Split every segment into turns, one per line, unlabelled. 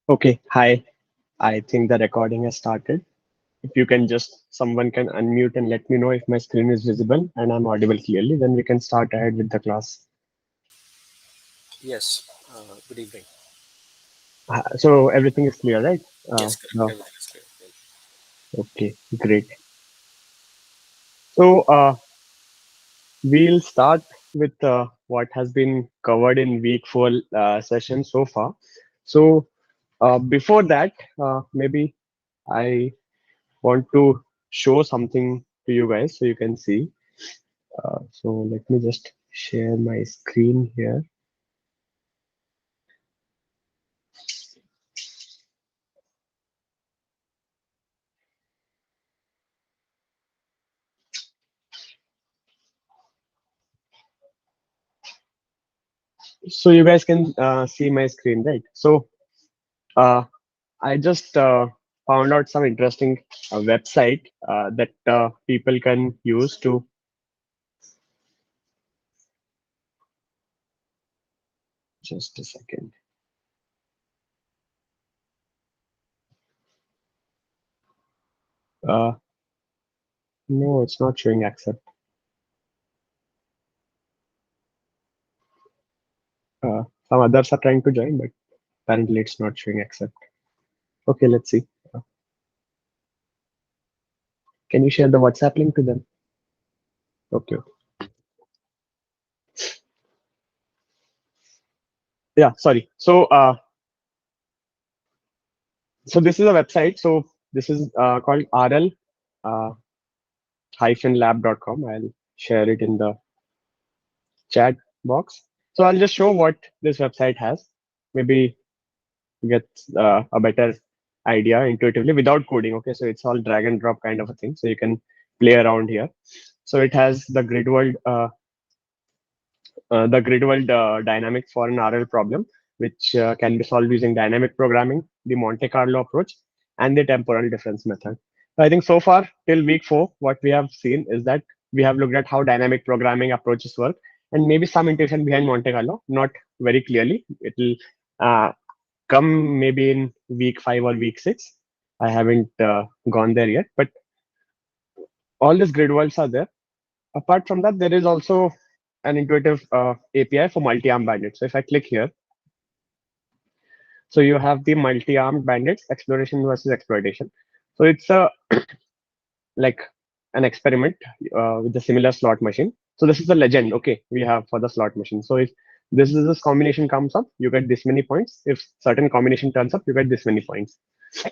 Okay, hi. I think the recording has started. If you can just, someone can unmute and let me know if my screen is visible and I'm audible clearly, then we can start ahead with the class.
Yes, good evening.
So everything is clear, right?
Yes, correct.
No.
Everything is clear. Thank
Okay, great. So we'll start with what has been covered in week four session so far. So before that, maybe I want to show something to you guys so you can see. So let me just share my screen here. So you guys can see my screen, right? So I just found out some interesting website that people can use to just a second. Uh, no, it's not showing accept. Some others are trying to join, but apparently it's not showing accept. Okay, let's see. Can you share the WhatsApp link to them? Okay. Yeah, sorry. So this is a website. So this is called rl-lab.com. I'll share it in the chat box. So I'll just show what this website has. Maybe get a better idea intuitively without coding. Okay, so it's all drag and drop kind of a thing. So you can play around here. So it has the grid world dynamics for an RL problem, which can be solved using dynamic programming, the Monte Carlo approach, and the temporal difference method. I think so far till week four, what we have seen is that we have looked at how dynamic programming approaches work and maybe some intuition behind Monte Carlo, not very clearly. It will come maybe in week five or week six. I haven't gone there yet, but all these grid worlds are there. Apart from that, there is also an intuitive API for multi-arm bandits. So if I click here, so you have the multi-armed bandits exploration versus exploitation. So it's a like an experiment with a similar slot machine. So this is the legend, okay, we have for the slot machine. So if this combination comes up, you get this many points. If certain combination turns up, you get this many points. So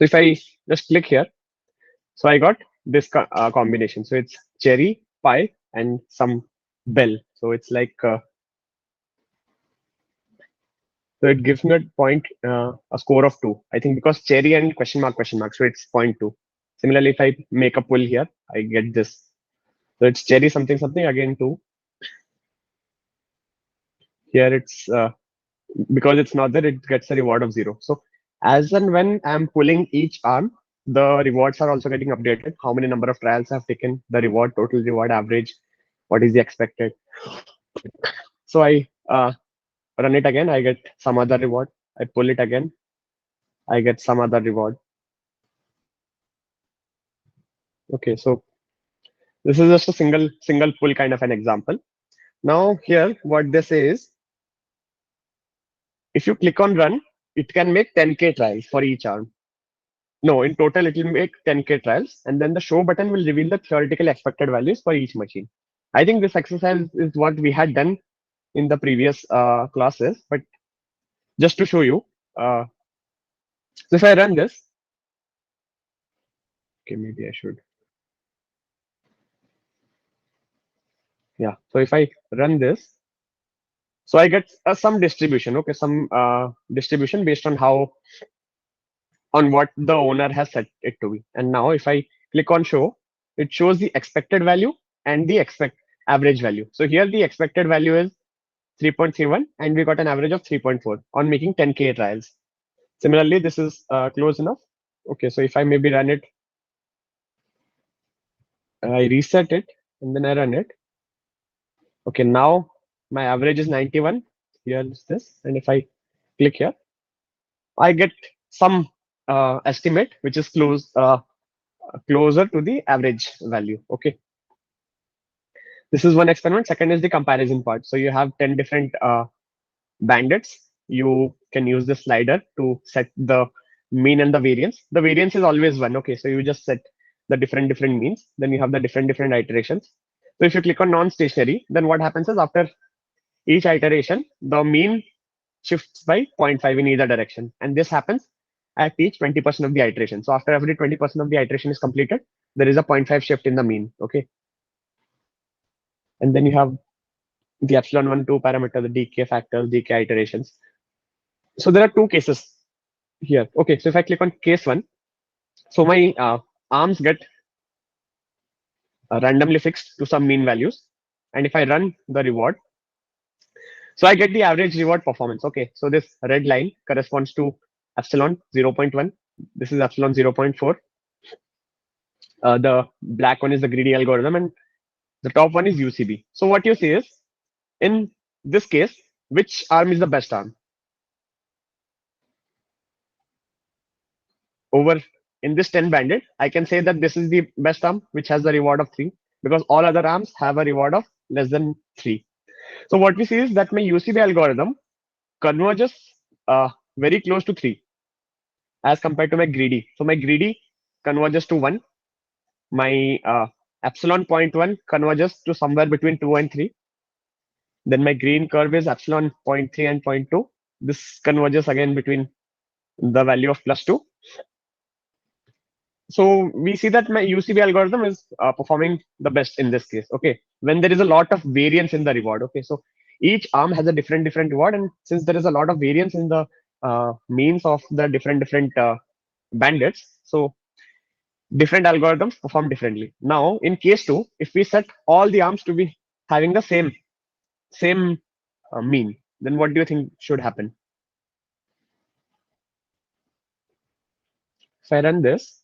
if I just click here, so I got this combination. So it's cherry, pie, and some bell. So it's like so it gives me a point, a score of two. I think because cherry and question mark. So it's point two. Similarly, if I make a pull here, I get this. So it's cherry something something again two. Here it's because it's not there, it gets a reward of zero. So as and when I'm pulling each arm, the rewards are also getting updated. How many number of trials I've taken, the reward, total reward average, what is the expected. So I run it again, I get some other reward. I pull it again, I get some other reward. Okay, so this is just a single pull kind of an example. Now here, what this is, if you click on run, it can make 10K trials for each arm. No, in total it will make 10K trials, and then the show button will reveal the theoretical expected values for each machine. I think this exercise is what we had done in the previous classes, but just to show you, uh, so if I run this, okay, maybe I should, yeah. So if I run this, so I get some distribution, okay, some distribution based on how on what the owner has set it to be. And now if I click on show, it shows the expected value and the expect average value. So here the expected value is 3.31 and we got an average of 3.4 on making 10K trials. Similarly, this is close enough. Okay, so if I maybe run it, I reset it and then I run it. Okay, now my average is 91. Here is this. And if I click here, I get some estimate which is closer to the average value. Okay, this is one experiment. Second is the comparison part. So you have 10 different bandits. You can use the slider to set the mean and the variance. The variance is always one. Okay, so you just set the different means. Then you have the different iterations. So if you click on non-stationary, then what happens is after each iteration, the mean shifts by zero point 0.5 in either direction. And this happens at each 20% of the iteration. So after every 20% of the iteration is completed, there is a zero point 0.5 shift in the mean. Okay. And then you have the epsilon 1, 2 parameter, the decay factors, decay iterations. So there are two cases here. Okay. So if I click on case one, so my arms get randomly fixed to some mean values. And if I run the reward, so I get the average reward performance. Okay. So this red line corresponds to epsilon 0.1. This is epsilon 0.4. The black one is the greedy algorithm, and the top one is UCB. So what you see is, in this case, which arm is the best arm? Over in this 10 bandit, I can say that this is the best arm, which has the reward of 3, because all other arms have a reward of less than 3. So what we see is that my UCB algorithm converges very close to 3 as compared to my greedy. So my greedy converges to 1. My epsilon point 0.1 converges to somewhere between 2 and 3. Then my green curve is epsilon zero point 0.3 and zero point 0.2. This converges again between the value of plus 2. So we see that my UCB algorithm is performing the best in this case. Okay, when there is a lot of variance in the reward. Okay, so each arm has a different reward, and since there is a lot of variance in the means of the different bandits, so different algorithms perform differently. Now in case two, if we set all the arms to be having the same mean, then what do you think should happen? If I run this,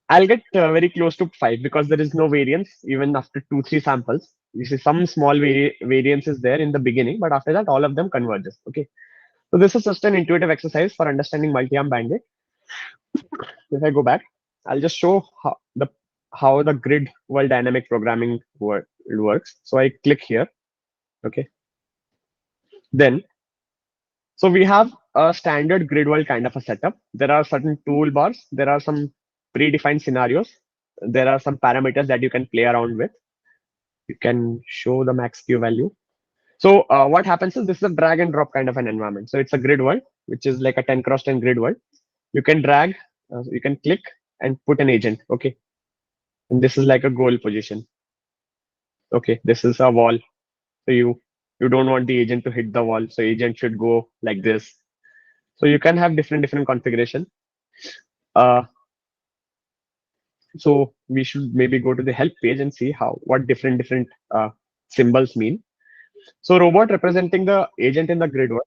I'll get very close to 5 because there is no variance even after 2, 3 samples. You see some small variance is there in the beginning, but after that, all of them converges. Okay. So this is just an intuitive exercise for understanding multi-arm bandit. If I go back, I'll just show how the grid world dynamic programming works. So I click here. Okay. Then, so we have a standard grid world kind of a setup. There are certain toolbars. There are some predefined scenarios. There are some parameters that you can play around with. You can show the max Q value. So what happens is this is a drag and drop kind of an environment. So it's a grid world, which is like a 10 cross 10 grid world. You can drag, you can click and put an agent. Okay. And this is like a goal position. Okay. This is a wall. So you don't want the agent to hit the wall. So agent should go like this. So you can have different configuration. Uh, so we should maybe go to the help page and see what different symbols mean. So robot representing the agent in the grid world.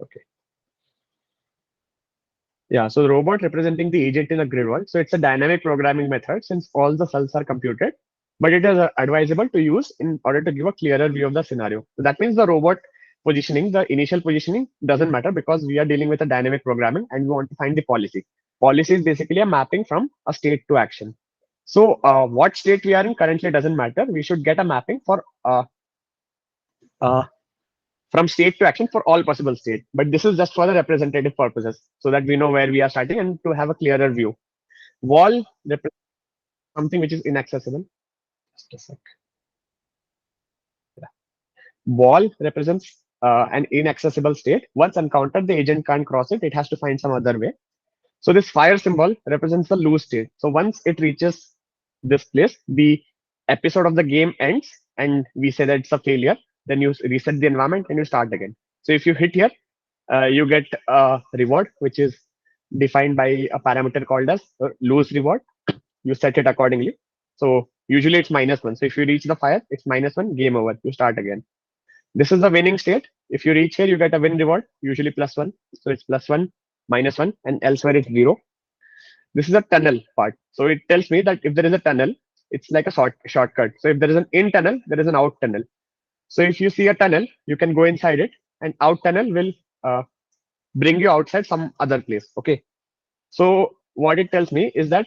Okay. Yeah, so the robot representing the agent in the grid world. So it's a dynamic programming method since all the cells are computed, but it is advisable to use in order to give a clearer view of the scenario. So that means the robot positioning, the initial positioning doesn't matter because we are dealing with a dynamic programming and we want to find the policy. Policy is basically a mapping from a state to action. So what state we are in currently doesn't matter. We should get a mapping for uh, from state to action for all possible state. But this is just for the representative purposes so that we know where we are starting and to have a clearer view. Wall represents something which is inaccessible. Just a sec. Yeah. Wall represents an inaccessible state. Once encountered, the agent can't cross it. It has to find some other way. So this fire symbol represents the loose state. So once it reaches this place, the episode of the game ends and we say that it's a failure. Then you reset the environment and you start again. So if you hit here, you get a reward, which is defined by a parameter called as loose reward. You set it accordingly. So usually it's -1. So if you reach the fire, it's -1, game over. You start again. This is the winning state. If you reach here, you get a win reward, usually +1. So it's +1, -1, and elsewhere it's 0. This is a tunnel part. So it tells me that if there is a tunnel, it's like a shortcut. So if there is an in tunnel, there is an out tunnel. So if you see a tunnel, you can go inside it and out tunnel will uh, bring you outside some other place. Okay. So what it tells me is that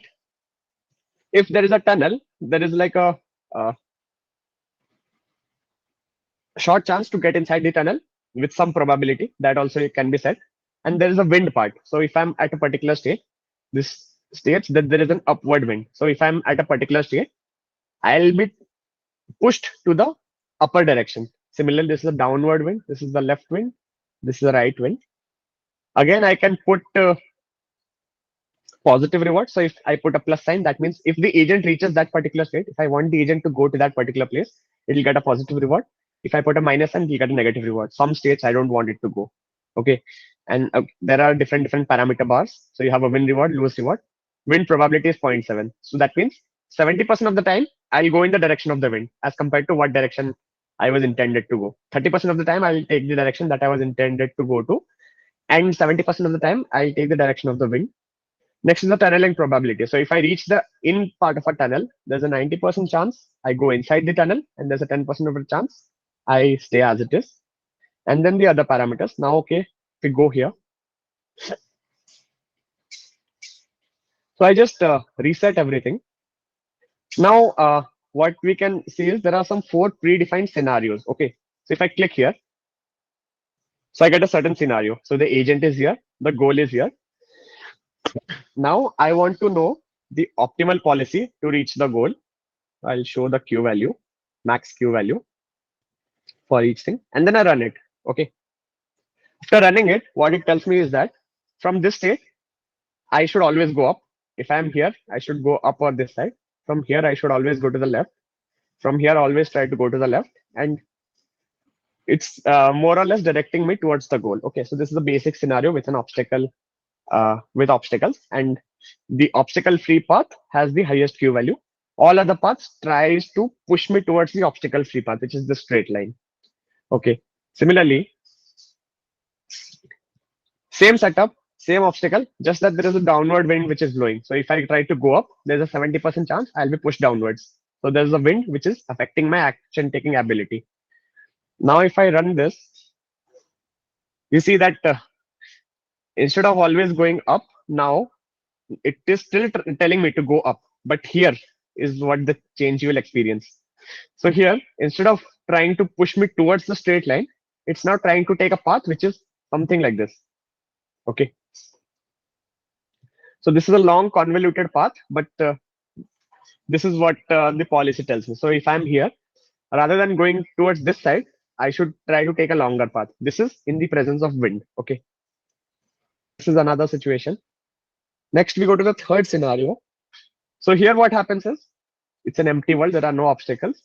if there is a tunnel, there is like a short chance to get inside the tunnel with some probability. That also can be said. And there is a wind part. So if I'm at a particular state, this states that there is an upward wind. So if I'm at a particular state, I'll be pushed to the upper direction. Similarly, this is a downward wind. This is the left wind. This is the right wind. Again, I can put positive reward. So if I put a plus sign, that means if the agent reaches that particular state, if I want the agent to go to that particular place, it'll get a positive reward. If I put a minus sign, it'll get a negative reward. Some states I don't want it to go. Okay. And there are different parameter bars. So you have a win reward, lose reward. Win probability is 0.7. So that means 70% of the time I'll go in the direction of the wind as compared to what direction I was intended to go. 30% of the time I'll take the direction that I was intended to go to. And 70% of the time I'll take the direction of the wind. Next is the tunneling probability. So if I reach the in part of a tunnel, there's a 90% chance I go inside the tunnel, and there's a 10% of a chance I stay as it is. And then the other parameters. Now, okay, if we go here. So I just reset everything. Now, what we can see is there are some 4 predefined scenarios. Okay, so if I click here, so I get a certain scenario. So the agent is here, the goal is here. Now I want to know the optimal policy to reach the goal. I'll show the Q value, max Q value for each thing, and then I run it. Okay. After running it, what it tells me is that from this state, I should always go up. If I'm here, I should go up or this side. From here, I should always go to the left. From here, always try to go to the left. And it's more or less directing me towards the goal. Okay, so this is a basic scenario with an obstacle, with obstacles. And the obstacle-free path has the highest Q value. All other paths tries to push me towards the obstacle-free path, which is the straight line. Okay. Similarly, same setup, same obstacle, just that there is a downward wind which is blowing. So if I try to go up, there's a 70% chance I'll be pushed downwards. So there's a wind which is affecting my action taking ability. Now, if I run this, you see that instead of always going up, now it is still telling me to go up. But here is what the change you will experience. So here, instead of trying to push me towards the straight line, it's now trying to take a path which is something like this. Okay. So this is a long convoluted path, but this is what the policy tells me. So if I'm here, rather than going towards this side, I should try to take a longer path. This is in the presence of wind. Okay. This is another situation. Next, we go to the third scenario. So here what happens is it's an empty world. There are no obstacles.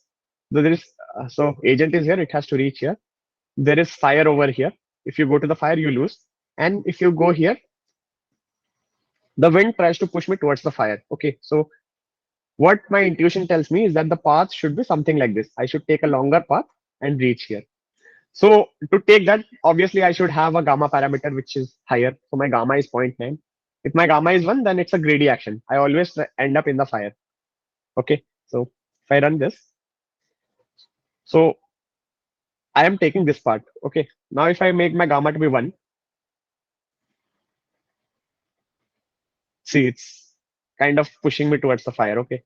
So there is so agent is here. It has to reach here. There is fire over here. If you go to the fire, you lose. And if you go here, the wind tries to push me towards the fire. Okay. So what my intuition tells me is that the path should be something like this. I should take a longer path and reach here. So to take that, obviously I should have a gamma parameter which is higher. So my gamma is 0.9. If my gamma is 1, then it's a greedy action. I always end up in the fire. Okay. So if I run this, so I am taking this part. Okay. Now if I make my gamma to be 1, see it's kind of pushing me towards the fire. Okay.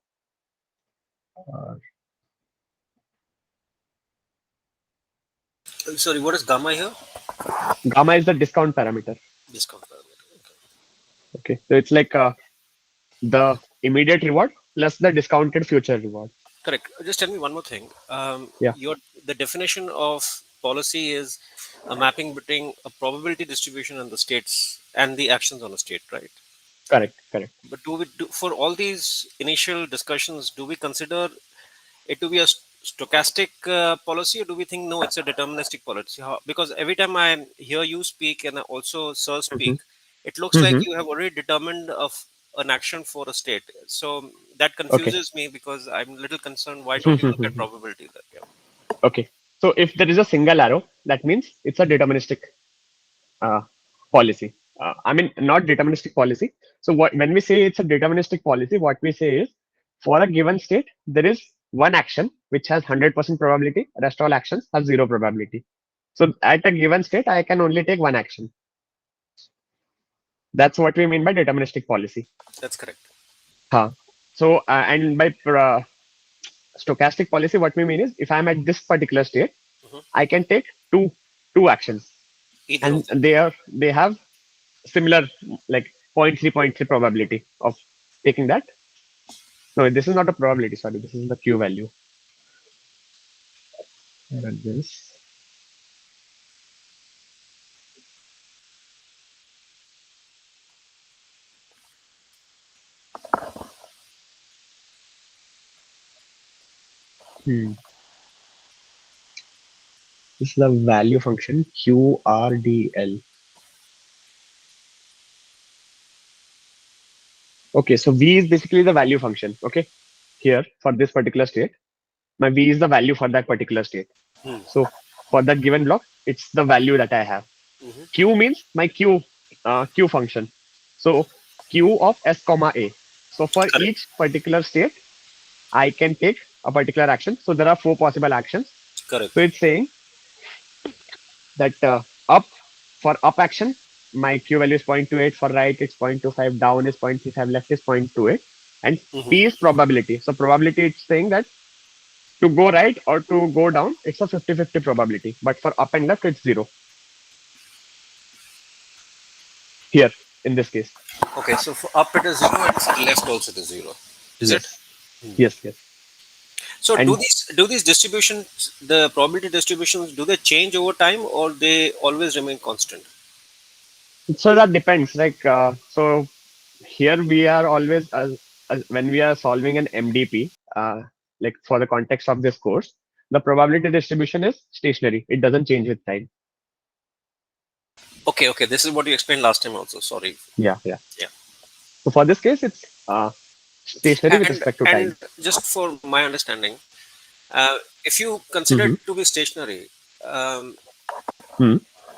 Sorry, what is gamma here?
Gamma is the discount parameter.
Discount parameter.
Okay. So it's like the immediate reward plus the discounted future reward.
Correct. Just tell me one more thing.
Yeah.
The definition of policy is a mapping between a probability distribution and the states and the actions on a state, right?
Correct. Correct.
But do we do for all these initial discussions? Do we consider it to be a stochastic policy, or do we think no, it's a deterministic policy? Because every time I hear you speak and also Sir
Hmm.
speak, it looks like you have already determined of an action for a state. So that
Okay.
confuses me because I'm a little concerned. Why don't you look at probability? That yeah.
Okay. So if there is a single arrow, that means it's a deterministic uh, policy. I mean, not deterministic policy. So when we say it's a deterministic policy, what we say is for a given state, there is one action which has 100% probability. Rest all actions have zero probability. So at a given state, I can only take one action. That's what we mean by deterministic policy.
That's correct.
Huh. So and by stochastic policy, what we mean is if I'm at this particular state,
Hmm.
I can take two two actions,
Either
and
of them.
they have similar like zero point 0.3 0.3 probability of taking that. No, this is not a probability. Sorry, this is the Q value. Run this. Hmm. This is the value function QRDL. Okay, so V is basically the value function. Okay, here for this particular state, my V is the value for that particular state.
Hmm.
So for that given block, it's the value that I have.
Hmm.
Q means my Q function. So Q of S comma A. So for
Correct.
each particular state, I can take a particular action. So there are four possible actions. So
Correct.
it's saying that up for up action, my Q value is 0.28. For right, it's 0.25. Down is 0.35. Left is 0.28. And P
Hmm.
is probability. So probability, it's saying that to go right or to go down, it's a 50-50 probability. But for up and left, it's zero here in this case.
Okay, so for up it is zero and for left also it is zero. Is it?
Yes. Yes. Yes.
So
And
do these distributions, the probability distributions, do they change over time or they always remain constant?
so that depends. Like, so here we are always, when we are solving an MDP, like for the context of this course, the probability distribution is stationary. It doesn't change with time.
Okay, okay. This is what you explained last time also. Sorry.
Yeah. Yeah.
Yeah.
So for this case, it's stationary with respect to
And
time.
just for my understanding, if you consider
Mm-hmm.
it to be stationary, um,
Hmm.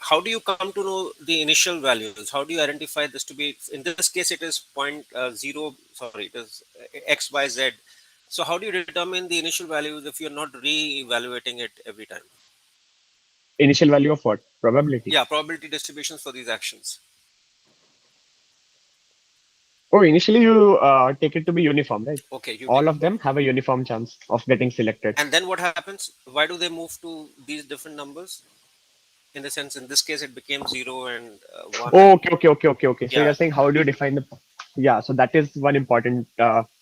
how do you come to know the initial values? How do you identify this to be? In this case, it is point zero. Sorry, it is x y z. So how do you determine the initial values if you're not re-evaluating it every time?
Initial value of what? Probability.
Yeah, probability distributions for these actions.
Oh, initially you take it to be uniform, right?
Okay, you take
All
it.
of them have a uniform chance of getting selected.
And then what happens? Why do they move to these different numbers? In the sense, in this case, it became zero and one, and
Oh, okay. So
yeah.
you're saying how do you define the? Yeah, so that is one important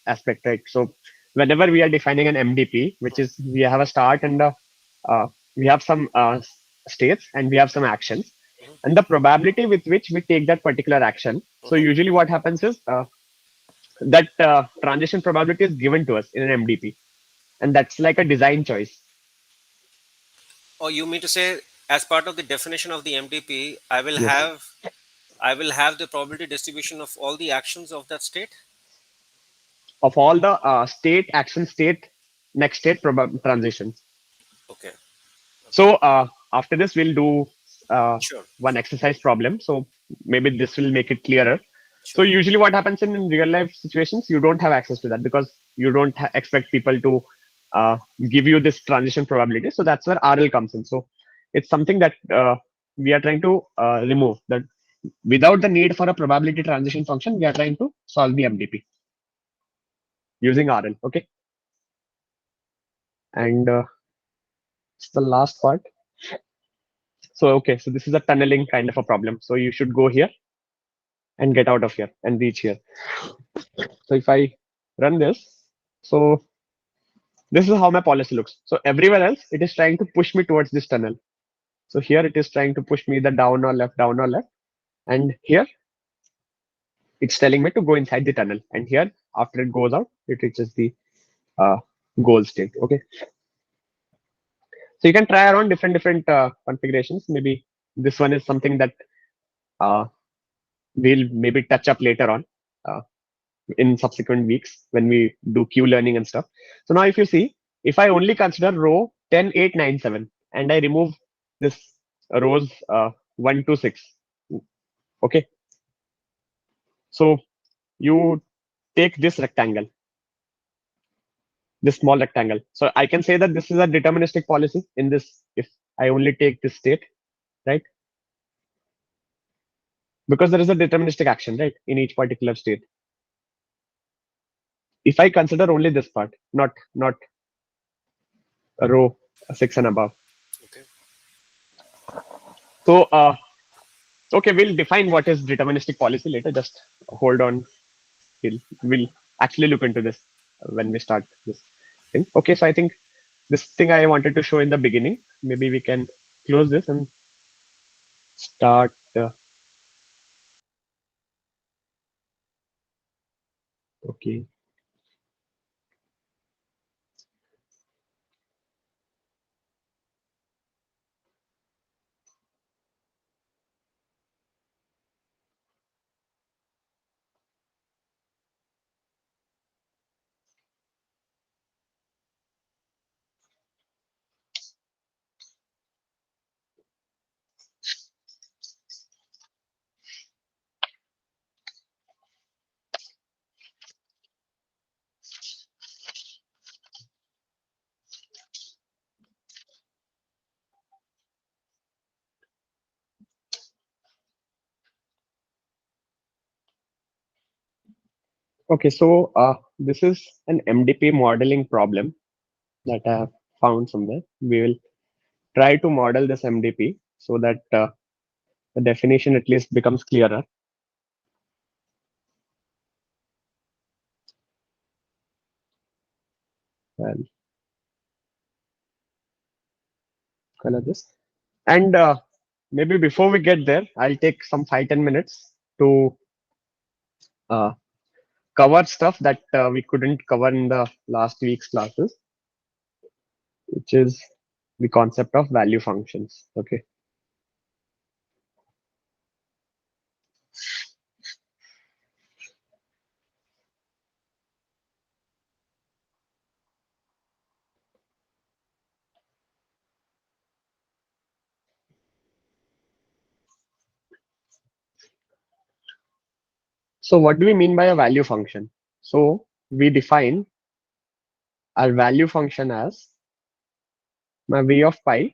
aspect, right? So whenever we are defining an MDP, which is we have a start and we have some states and we have some actions,
Mhm,
and the probability with which we take that particular action. So
mhm.
usually what happens is that transition probability is given to us in an MDP, and that's like a design choice.
Or you mean to say, as part of the definition of the MDP,
Yes,
I will have the probability distribution of all the actions of that state.
of all the state, action, state, next state transitions.
Okay, okay,
So after this, we'll do
sure,
one exercise problem. So maybe this will make it clearer. So
sure.
usually, what happens in real life situations, you don't have access to that because you don't expect people to give you this transition probability. So that's where RL comes in. So it's something that we are trying to remove. That without the need for a probability transition function, we are trying to solve the MDP using RL. Okay, and it's the last part. So okay, so this is a tunneling kind of a problem. So you should go here and get out of here and reach here. So if I run this, so this is how my policy looks. So everywhere else, it is trying to push me towards this tunnel. So here it is trying to push me the down or left. And here it's telling me to go inside the tunnel. And here, after it goes out, it reaches the uh, goal state. Okay. So you can try around different configurations. Maybe this one is something that uh, we'll maybe touch up later on. In subsequent weeks when we do Q learning and stuff. So now if you see, if I only consider row 10, 8, 9, 7, and I remove this rows 1 to 6, okay, so you take this rectangle, this small rectangle. So I can say that this is a deterministic policy in this, if I only take this state. right? Because there is a deterministic action, right, in each particular state. If I consider only this part, not a row 6 and above.
Okay.
So okay, we'll define what is deterministic policy later. Just hold on. We'll actually look into this when we start this thing. Okay, so I think this thing I wanted to show in the beginning. Maybe we can close this and start. Okay. Okay, so this is an MDP modeling problem that I have found somewhere. We will try to model this MDP so that the definition at least becomes clearer. I'll color this. And maybe before we get there, I'll take some 5-10 minutes to uh, cover stuff that we couldn't cover in the last week's classes, which is the concept of value functions. Okay. So what do we mean by a value function? So we define our value function as my v of pi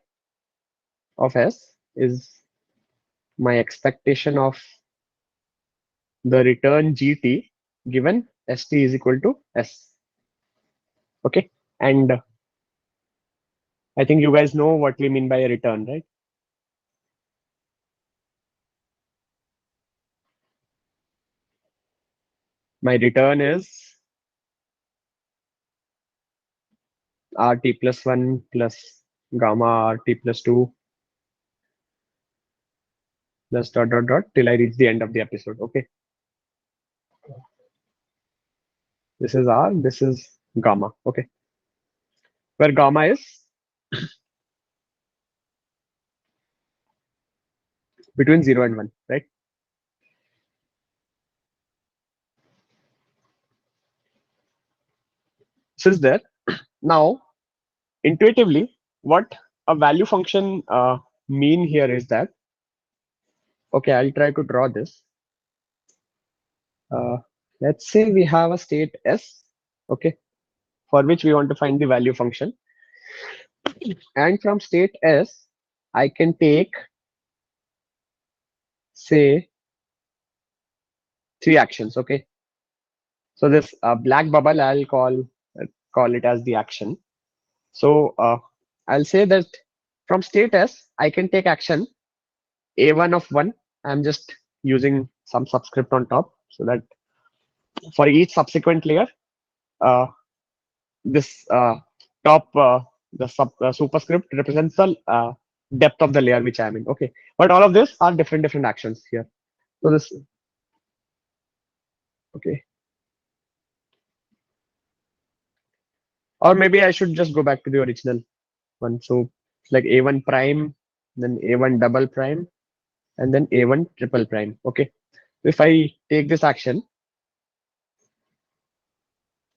of s is my expectation of the return gt given st is equal to s. Okay. And I think you guys know what we mean by a return, right? My return is rt plus 1 plus gamma rt plus 2 plus dot dot dot till I reach the end of the episode. Okay. This is r, this is gamma. Okay. Where gamma is between 0 and 1, right? This is there. Now, intuitively, what a value function mean here is that, okay, I'll try to draw this. Uh, let's say we have a state S, okay, for which we want to find the value function. And from state S, I can take, say, 3 actions, okay? So this black bubble, I'll call it as the action. So I'll say that from state S, I can take action A1 of 1. I'm just using some subscript on top so that for each subsequent layer, uh, this top, superscript represents the depth of the layer which I'm in. Okay. But all of this are different actions here. So this, okay. Or maybe I should just go back to the original one. So it's like A1 prime, then A1 double prime, and then A1 triple prime. Okay. If I take this action,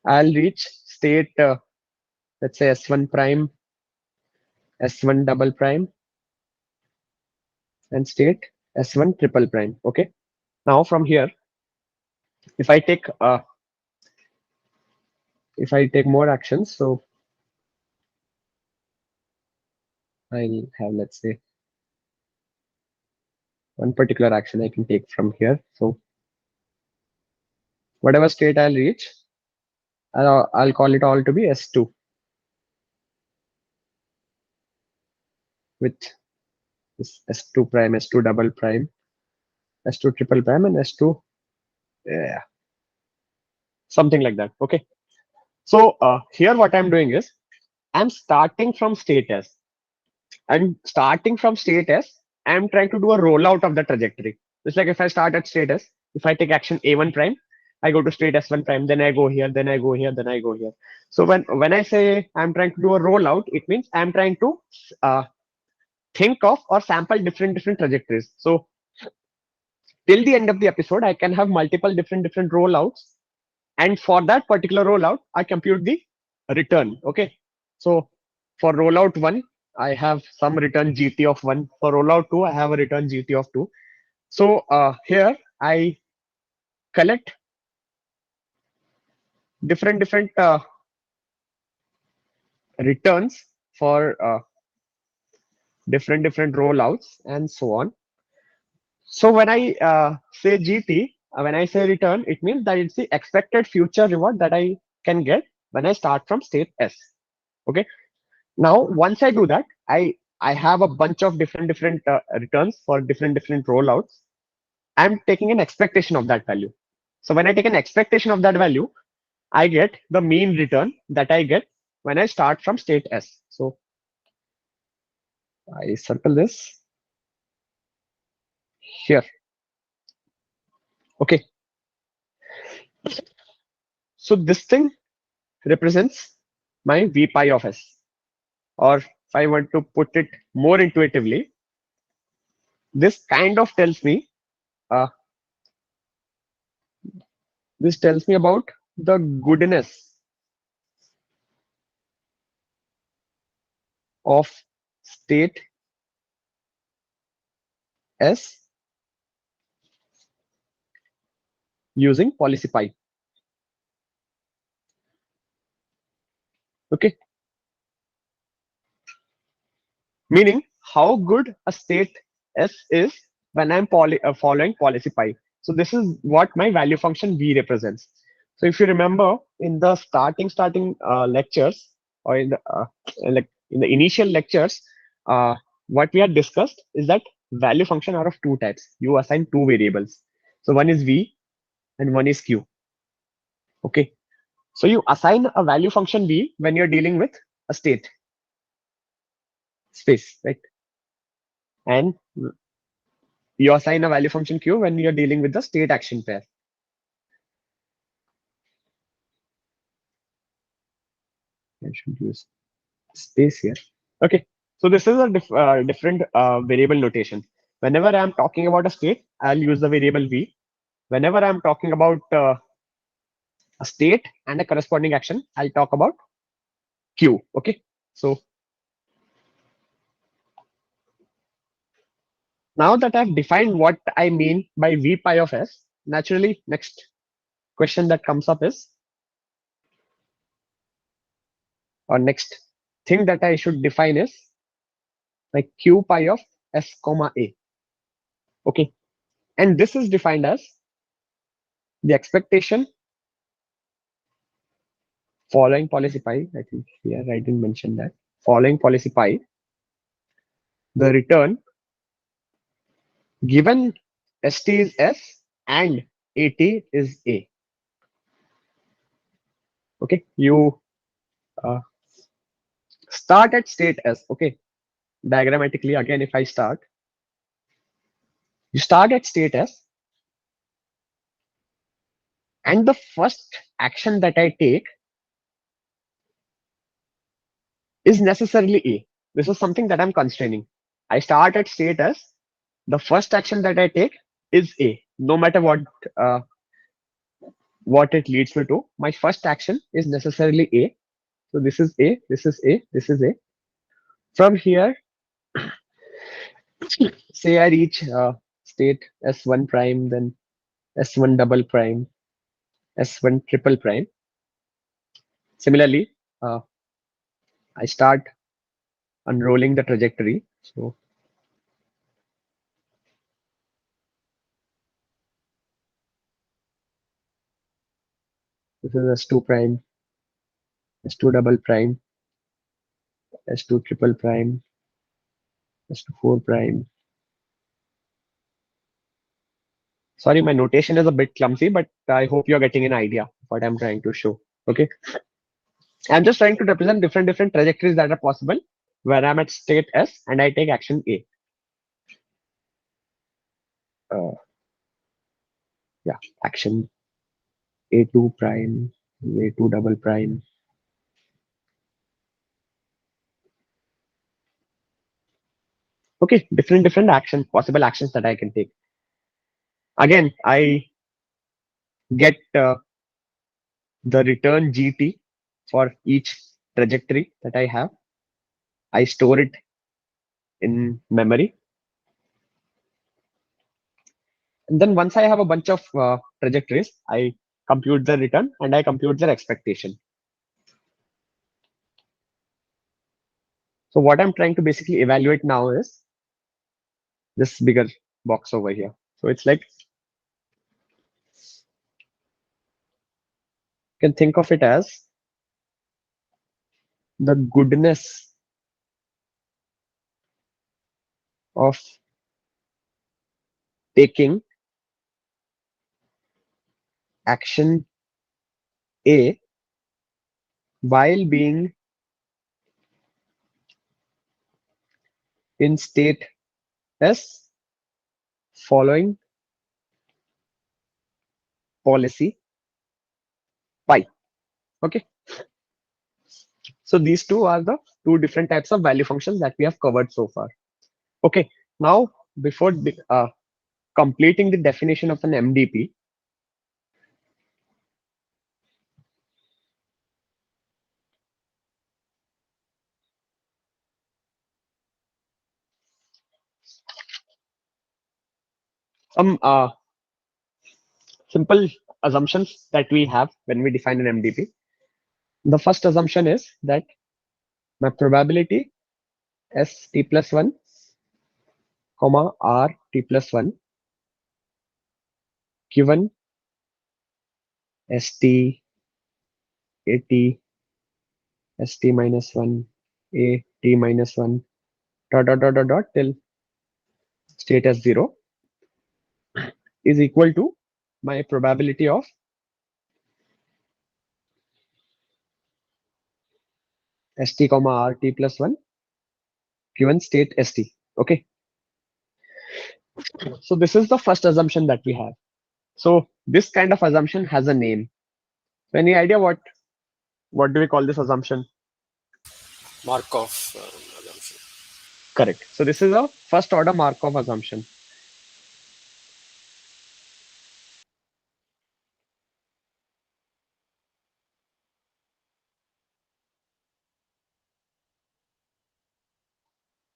I'll reach state, let's say S1 prime, S1 double prime, and state S1 triple prime. Okay. Now from here, if I take more actions, so I'll have, let's say, one particular action I can take from here. So whatever state I'll reach, I'll call it all to be S2 with this S2 prime, S2 double prime, S2 triple prime, and S2, yeah, something like that. Okay. So here what I'm doing is I'm starting from state S. And starting from state S, I'm trying to do a rollout of the trajectory. It's like if I start at state S, if I take action A1 prime, I go to state S1 prime, then I go here, then I go here, then I go here. So when I say I'm trying to do a rollout, it means I'm trying to uh, think of or sample different trajectories. So till the end of the episode, I can have multiple different rollouts, and for that particular rollout, I compute the return. Okay, so for rollout one, I have some return GT of one. For rollout two, I have a return GT of two. So here I collect different returns for different rollouts and so on. So when I say GT, when I say return, it means that it's the expected future reward that I can get when I start from state S. Okay. Now, once I do that, I have a bunch of different returns for different rollouts. I'm taking an expectation of that value. So when I take an expectation of that value, I get the mean return that I get when I start from state S. So I circle this here. Okay. So this thing represents my V pi of S. Or if I want to put it more intuitively, this kind of tells me uh, this tells me about the goodness of state S using policy pi. Okay, meaning how good a state S is when I'm following policy pi. So this is what my value function V represents. So if you remember in the starting lectures, or in the like in the initial lectures, what we had discussed is that value function are of two types. You assign two variables. So one is V and one is Q. Okay. So you assign a value function V when you're dealing with a state space, right? And you assign a value function Q when you're dealing with the state action pair. I should use space here. Okay. So this is a different variable notation. Whenever I'm talking about a state, I'll use the variable V. Whenever I'm talking about a state and a corresponding action, I'll talk about Q. Okay. So now that I've defined what I mean by V pi of S, naturally, next question that comes up is, or next thing that I should define is like Q pi of S comma A. Okay. And this is defined as the expectation following policy pi. I think here I didn't mention that. Following policy pi, the return given ST is S and AT is A. Okay. You uh, start at state S. Okay. Diagrammatically, again, if I start, you start at state S, and the first action that I take is necessarily A. This is something that I'm constraining. I start at state S. The first action that I take is A, no matter uh, what it leads me to. My first action is necessarily A. So this is A, this is A, this is A. From here, say I reach state S1 prime, then S1 double prime, S1 triple prime. Similarly, I start unrolling the trajectory. So This is S2 prime, S2 double prime, S2 triple prime, S2 4 prime. Sorry, my notation is a bit clumsy, but I hope you're getting an idea of what I'm trying to show. Okay. I'm just trying to represent different trajectories that are possible where I'm at state S and I take action A. Uh, yeah, action A2 prime, A2 double prime. Okay, different actions, possible actions that I can take. Again, I get the return GT for each trajectory that I have. I store it in memory. And then once I have a bunch of trajectories, I compute the return and I compute their expectation. So what I'm trying to basically evaluate now is this bigger box over here. So it's like, you can think of it as the goodness of taking action A while being in state S following policy pi. Okay. So these two are the two different types of value functions that we have covered so far. Okay. Now, before completing the definition of an MDP, some simple assumptions that we have when we define an MDP. The first assumption is that my probability S t plus 1, comma R t plus 1 given ST, AT, ST minus 1, A, T minus 1, dot till state as 0 is equal to my probability of ST, comma R t plus 1 given state ST. Okay. So this is the first assumption that we have. So this kind of assumption has a name. So any idea what do we call this assumption?
Markov assumption.
Correct. So this is a first order Markov assumption.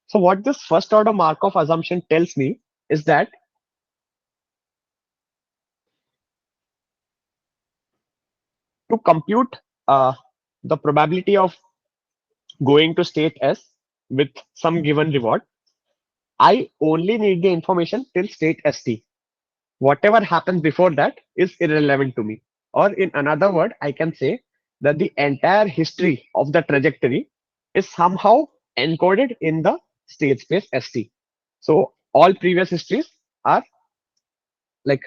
So what this first order Markov assumption tells me is that to compute the probability of going to state S with some given reward, I only need the information till state ST. Whatever happens before that is irrelevant to me. Or in another word, I can say that the entire history of the trajectory is somehow encoded in the state space ST. So all previous histories are like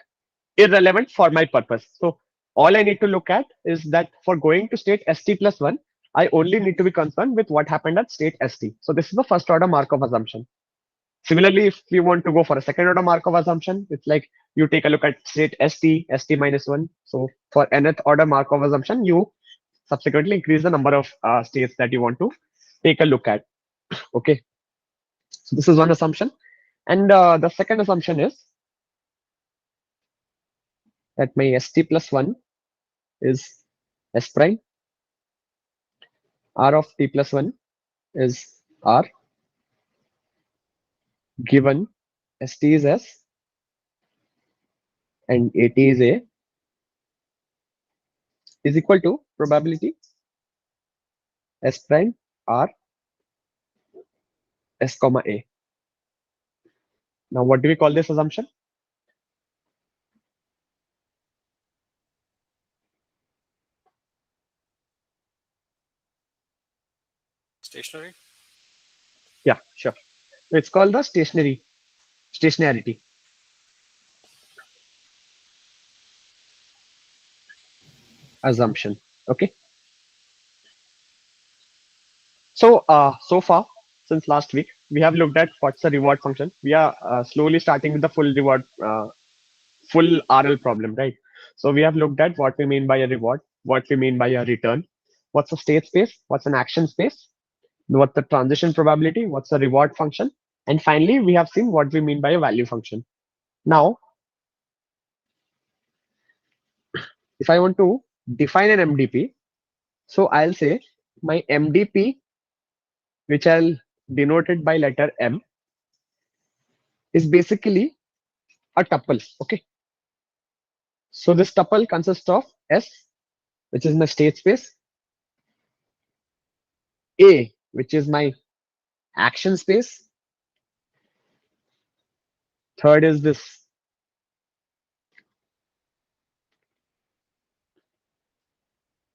irrelevant for my purpose. So all I need to look at is that for going to state ST plus 1, I only need to be concerned with what happened at state ST. So this is the first order Markov assumption. Similarly, if we want to go for a second order Markov assumption, it's like you take a look at state ST minus 1. So for nth order Markov assumption, you subsequently increase the number of states that you want to take a look at. Okay. So this is one assumption. And the second assumption is that my ST plus 1 is S prime. R of t plus 1 is R given ST is S and AT is A is equal to probability S prime R S comma A. Now, what do we call this assumption?
Stationary.
Yeah, sure. It's called the stationarity assumption. Okay. So far, since last week, we have looked at what's the reward function. We are slowly starting with the full RL problem, right? So we have looked at what we mean by a reward, what we mean by a return, what's a state space, what's an action space, what's the transition probability, what's the reward function, and finally, we have seen what we mean by a value function. Now, if I want to define an MDP, so I'll say my MDP, which I'll denote it by letter M, is basically a tuple. Okay. So this tuple consists of S, which is my state space, A, which is my action space. Third is this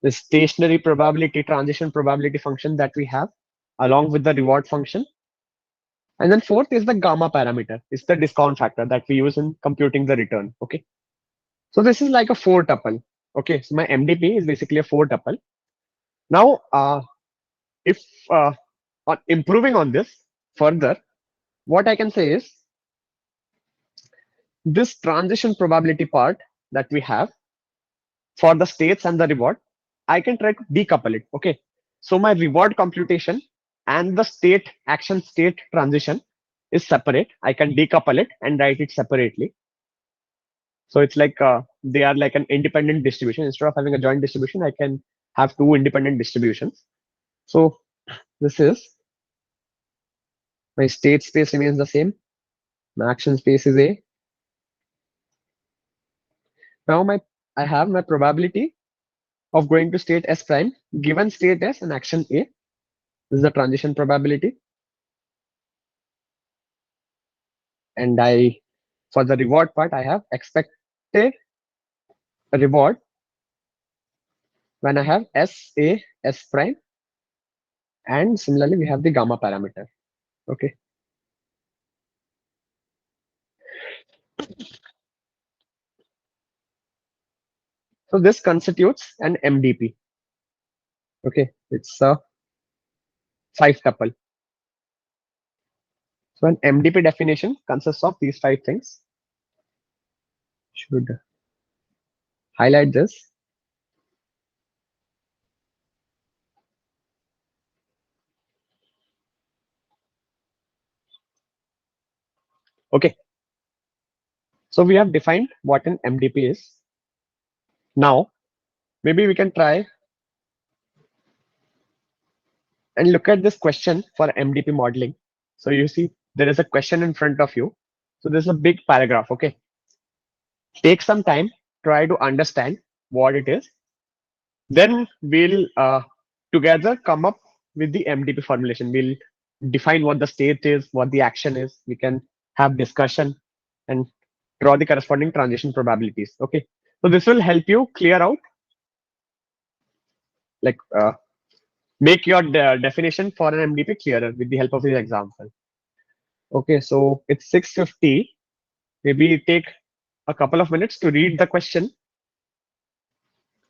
the stationary probability, transition probability function that we have, along with the reward function. And then fourth is the gamma parameter. It's the discount factor that we use in computing the return. Okay. So this is like a four tuple. Okay. So my MDP is basically a four tuple. Now, if on improving on this further, what I can say is this transition probability part that we have for the states and the reward, I can try to decouple it. Okay. So my reward computation and the state action state transition is separate. I can decouple it and write it separately. So it's like they are like an independent distribution. Instead of having a joint distribution, I can have two independent distributions. So this is my state space remains the same. My action space is A. Now I have my probability of going to state S prime given state S and action A. This is the transition probability. And I for the reward part, I have expected reward when I have S A S prime, and similarly we have the gamma parameter. Okay. So this constitutes an MDP. Okay, it's a five tuple. So an MDP definition consists of these five things. Should highlight this. Okay, so we have defined what an MDP is. Now, maybe we can try and look at this question for MDP modeling. So you see there is a question in front of you. So there's a big paragraph. Okay, take some time, try to understand what it is. Then we'll together come up with the MDP formulation. We'll define what the state is, what the action is. We can have discussion and draw the corresponding transition probabilities. Okay. So this will help you clear out, like make your definition for an MDP clearer with the help of this example. Okay. So it's 6:50. Maybe take a couple of minutes to read the question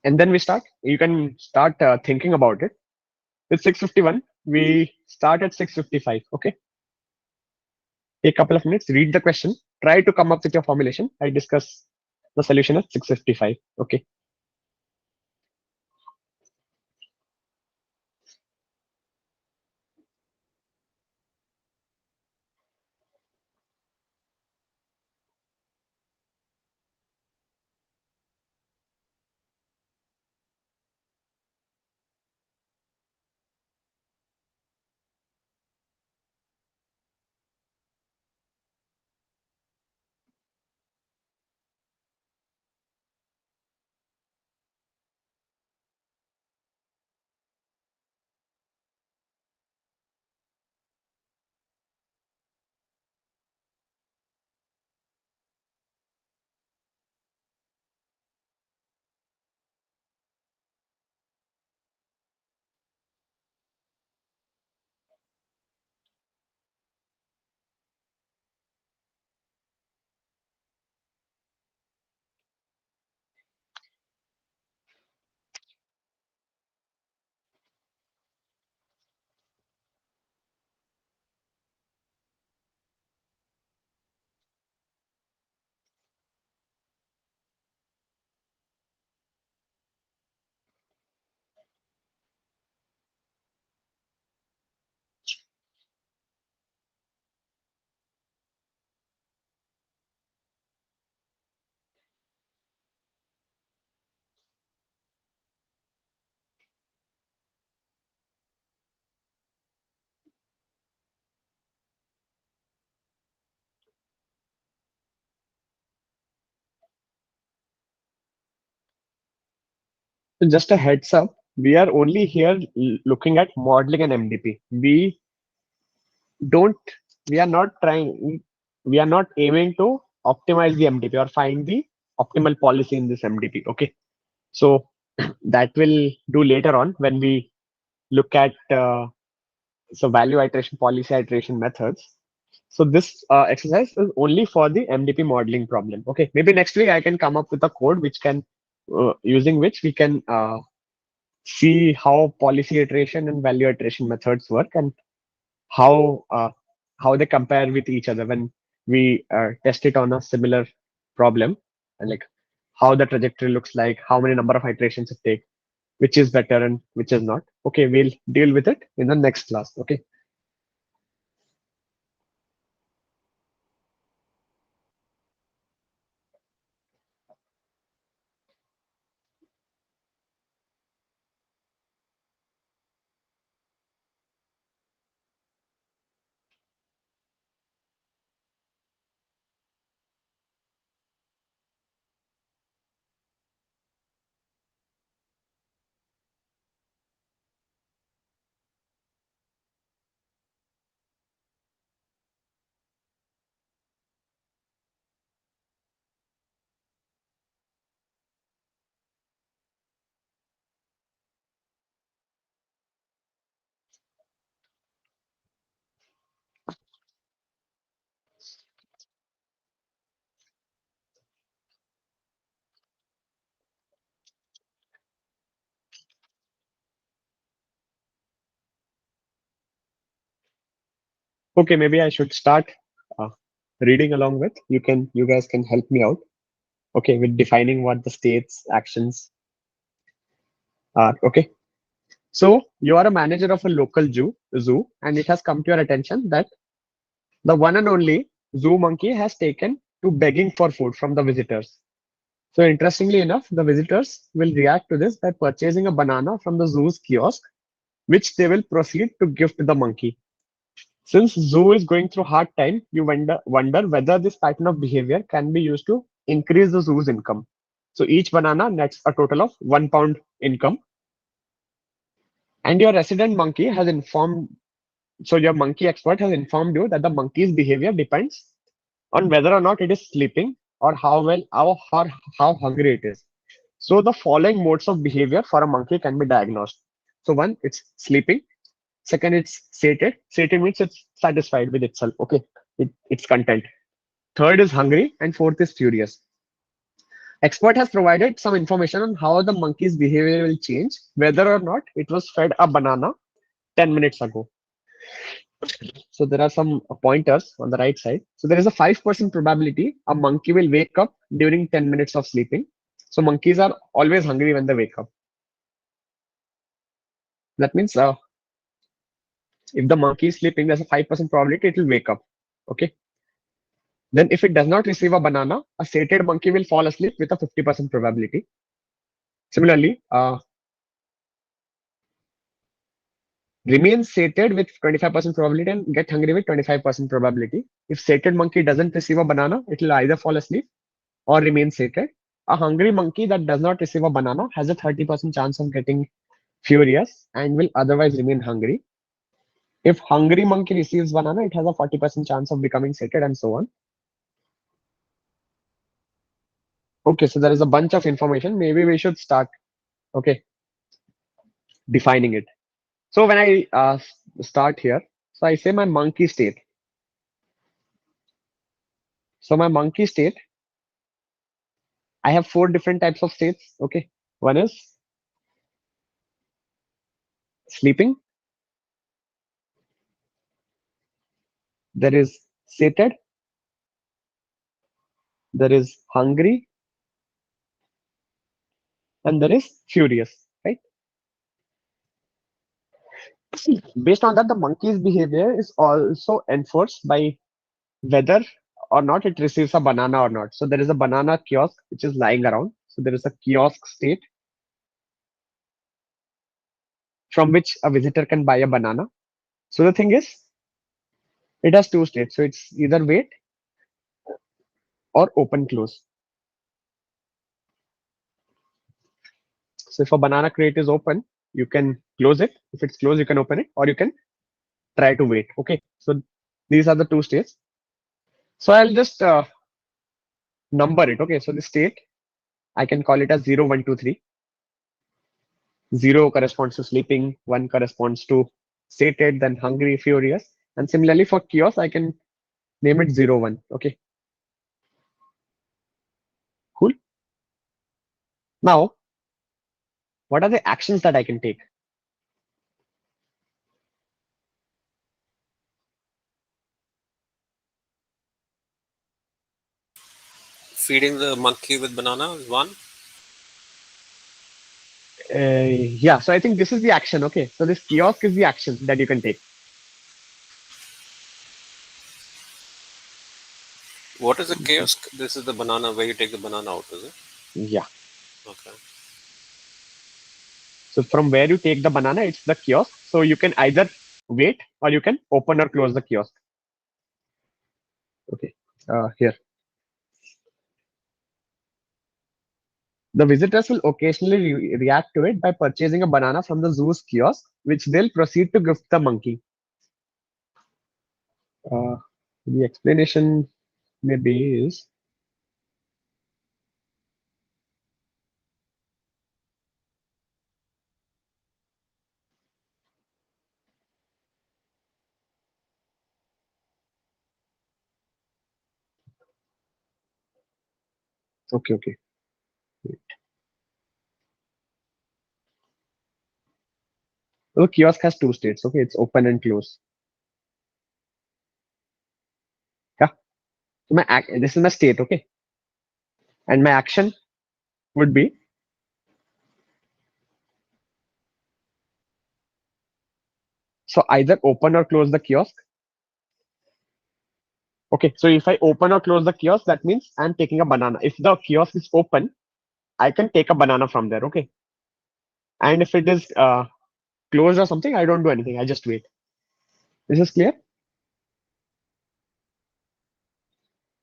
and then we start. You can start thinking about it. It's 6:51. We start at 6:55. Okay. Take a couple of minutes, read the question, try to come up with your formulation. I discuss the solution at 6:55. Okay. So just a heads up, we are only here looking at modeling an MDP. Don't, we are not trying, we are not aiming to optimize the MDP or find the optimal policy in this MDP. Okay. So that will do later on when we look at value iteration, policy iteration methods. So this exercise is only for the MDP modeling problem. Okay, maybe next week I can come up with a code which can, using which we can see how policy iteration and value iteration methods work and how uh, how they compare with each other when we test it on a similar problem, and like how the trajectory looks like, how many number of iterations it takes, which is better and which is not. Okay, we'll deal with it in the next class. Okay. Okay, maybe I should start uh, reading along with you. Can you guys can help me out? Okay, with defining what the states actions are. Okay, so you are a manager of a local zoo, and it has come to your attention that the one and only zoo monkey has taken to begging for food from the visitors. So interestingly enough, the visitors will react to this by purchasing a banana from the zoo's kiosk, which they will proceed to gift the monkey. Since zoo is going through hard time, you wonder whether this pattern of behavior can be used to increase the zoo's income. So each banana nets a total of £1 income, and your resident monkey has informed. So your monkey expert has informed you that the monkey's behavior depends on whether or not it is sleeping or how hungry it is. So the following modes of behavior for a monkey can be diagnosed. So one, it's sleeping. Second, it's sated. Sated means it's satisfied with itself. Okay, it's content. Third is hungry, and fourth is furious. Expert has provided some information on how the monkey's behavior will change, whether or not it was fed a banana 10 minutes ago. So there are some pointers on the right side. So there is a 5% probability a monkey will wake up during 10 minutes of sleeping. So monkeys are always hungry when they wake up. That means if the monkey is sleeping, there's a 5% probability it will wake up. Okay. Then if it does not receive a banana, a sated monkey will fall asleep with a 50% probability. Similarly, remain sated with 25% probability and get hungry with 25% probability. If sated monkey doesn't receive a banana, it will either fall asleep or remain sated. A hungry monkey that does not receive a banana has a 30% chance of getting furious and will otherwise remain hungry. If hungry monkey receives banana, it has a 40% chance of becoming sated and so on. Okay, so there is a bunch of information. Maybe we should start, okay, defining it. So when I start here, so I say my monkey state. So my monkey state, I have four different types of states. Okay, one is sleeping, there is sated, there is hungry, and there is furious. Right. Based on that, the monkey's behavior is also enforced by whether or not it receives a banana or not. So there is a banana kiosk which is lying around. So there is a kiosk state from which a visitor can buy a banana. So the thing is, it has two states. So it's either wait or open close. So if a banana crate is open, you can close it. If it's closed, you can open it, or you can try to wait. Okay. So these are the two states. So I'll just number it. Okay. So the state, I can call it as 0, 1, 2, 3. 0 corresponds to sleeping, 1 corresponds to sated, then hungry, furious. And similarly for chaos, I can name it 0, 1. Okay. Cool. Now, what are the actions that I can take?
Feeding the monkey with banana is one.
Yeah, so I think this is the action. Okay, so this kiosk is the action that you can take.
What is a kiosk? This is the banana where you take the banana out, is it?
Yeah.
Okay.
So from where you take the banana, it's the kiosk. So you can either wait or you can open or close the kiosk. Okay. Here. The visitors will occasionally react to it by purchasing a banana from the zoo's kiosk, which they'll proceed to gift the monkey. Uh, the explanation maybe is okay. Okay. So the kiosk has two states. Okay, it's open and closed. Yeah. So this is my state. Okay, and my action would be so either open or close the kiosk. Okay, so if I open or close the kiosk, that means I'm taking a banana. If the kiosk is open, I can take a banana from there. Okay, and if it is closed or something, I don't do anything. I just wait. This is clear?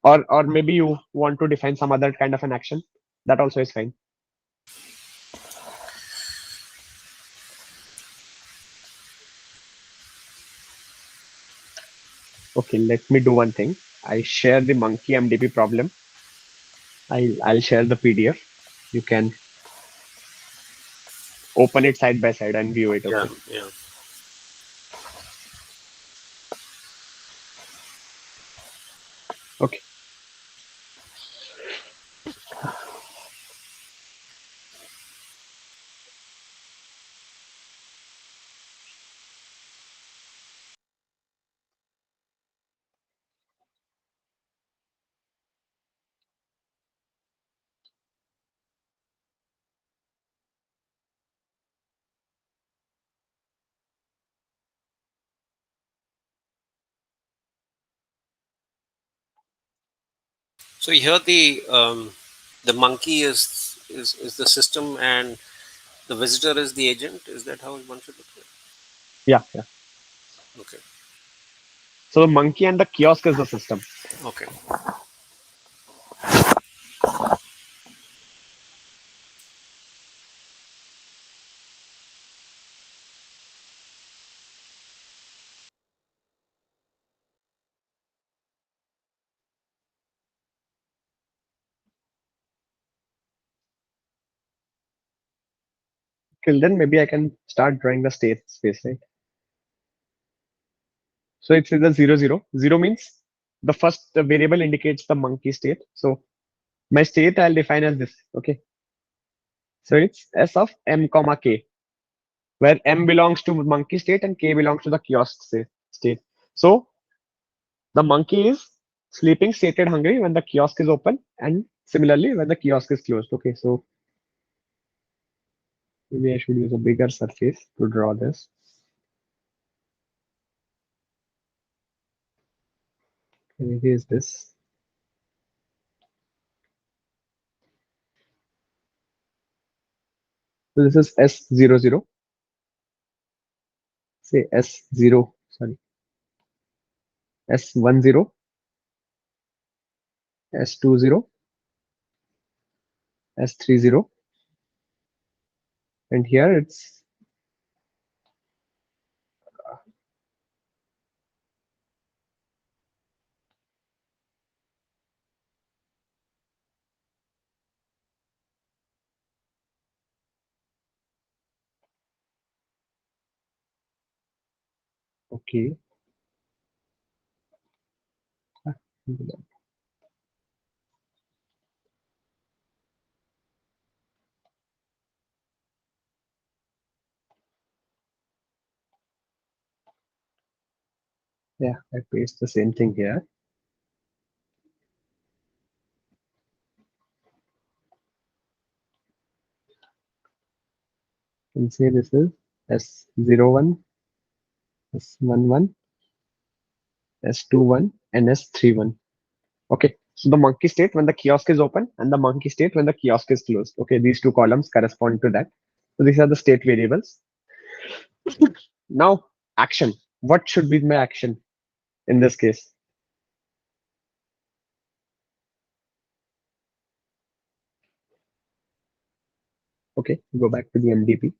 Or maybe you want to define some other kind of an action. That also is fine. Okay, let me do one thing. I share the monkey MDP problem. I'll share the PDF. You can open it side by side and view it.
Yeah,
Okay.
yeah.
Okay.
So here the monkey is the system and the visitor is the agent. Is that how one should look at
Yeah. Yeah.
it? Okay.
So the monkey and the kiosk is the system.
Okay.
Till then, maybe I can start drawing the state space, right? So it's in the 0, 0. 0 means the first variable indicates the monkey state. So my state I'll define as this. Okay. So it's S of M comma K, where M belongs to monkey state and K belongs to the kiosk state. So the monkey is sleeping, sated, hungry when the kiosk is open, and similarly when the kiosk is closed. Okay. So maybe I should use a bigger surface to draw this. Maybe is this. So this is S00. Say S0. Sorry. S10, S20, S30, And here it's okay. Yeah, I paste the same thing here and say this is S01, S11, S21, and S31. Okay. So the monkey state when the kiosk is open and the monkey state when the kiosk is closed. Okay, these two columns correspond to that. So these are the state variables. Now, action. What should be my action in this case? Okay, go back to the MDP.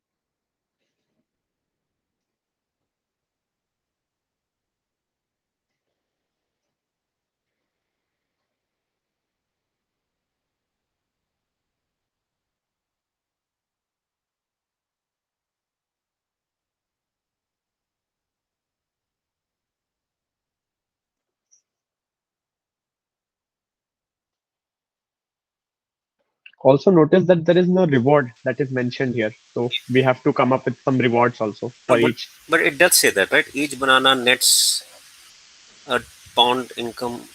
Also notice that there is no reward that is mentioned here. So we have to come up with some rewards also
No,
for each.
but it does say that, right? Each banana nets a pound income.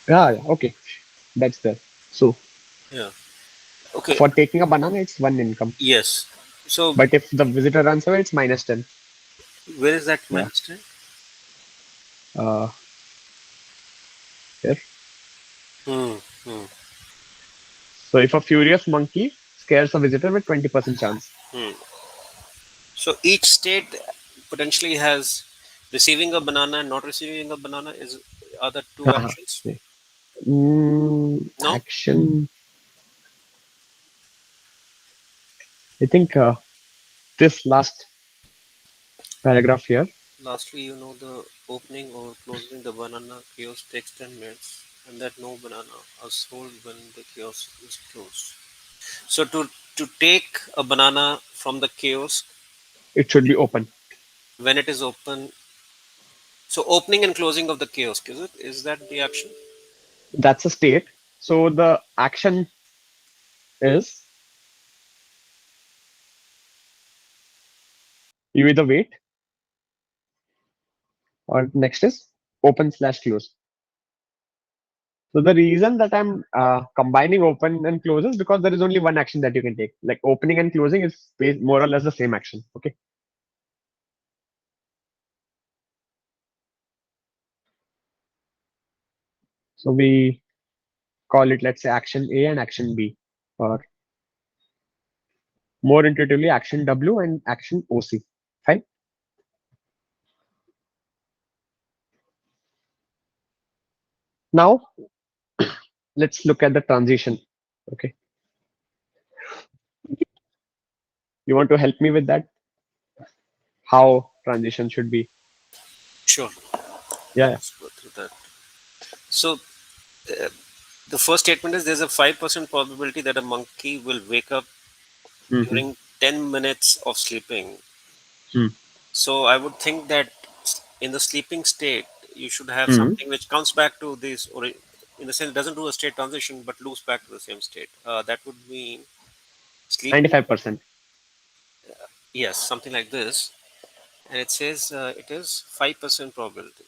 Yeah, okay. That's there. So
Yeah. Okay.
for taking a banana, it's one income.
Yes. So
But if the visitor runs away, it's minus 10.
where is that
Yeah.
minus 10?
Uh, here.
Hmm. Hmm.
So if a furious monkey scares a visitor with 20% chance.
Hmm. So each state potentially has receiving a banana and not receiving a banana is are the two
Haha.
actions. No.
Action. I think this last paragraph here.
Lastly, you know the opening or closing the banana kiosk takes 10 minutes, and that no banana are sold when the kiosk is closed. So to take a banana from the kiosk
It should be open.
when it is open, so opening and closing of the kiosk, is it? Is that the action?
That's a state. So the action is you either wait or next is open slash close. So the reason that I'm combining open and close is because there is only one action that you can take. Like opening and closing is more or less the same action. Okay. So we call it, let's say, action A and action B, or more intuitively, action W and action OC. Fine. Now let's look at the transition. Okay. You want to help me with that? How transition should be?
Sure.
Yeah. Yeah.
Let's go through that. So the first statement is there's a 5% probability that a monkey will wake up
Mm-hmm.
during 10 minutes of sleeping.
Hmm.
So I would think that in the sleeping state, you should have
Hmm.
something which comes back to this, or in the sense, doesn't do a state transition but loops back to the same state. That would mean sleeping,
95%.
yes, something like this. And it says it is 5% probability.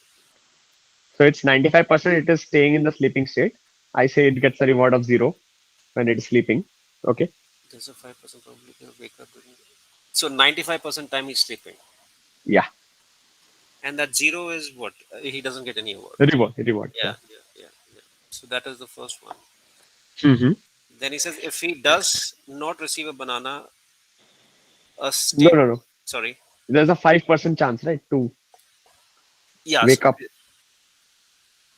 So it's 95% it is staying in the sleeping state. I say it gets a reward of zero when it is sleeping. Okay.
There's a 5% probability of wake up during. So 95% time he's sleeping.
Yeah.
And that zero is what? He doesn't get any award.
Reward.
Yeah,
Yeah.
yeah, yeah, yeah. So that is the first one.
Mm-hmm.
Then he says if he does not receive a banana, a
No,
state.
no, no.
Sorry.
There's a 5% chance, right, to
Yeah. So
wake up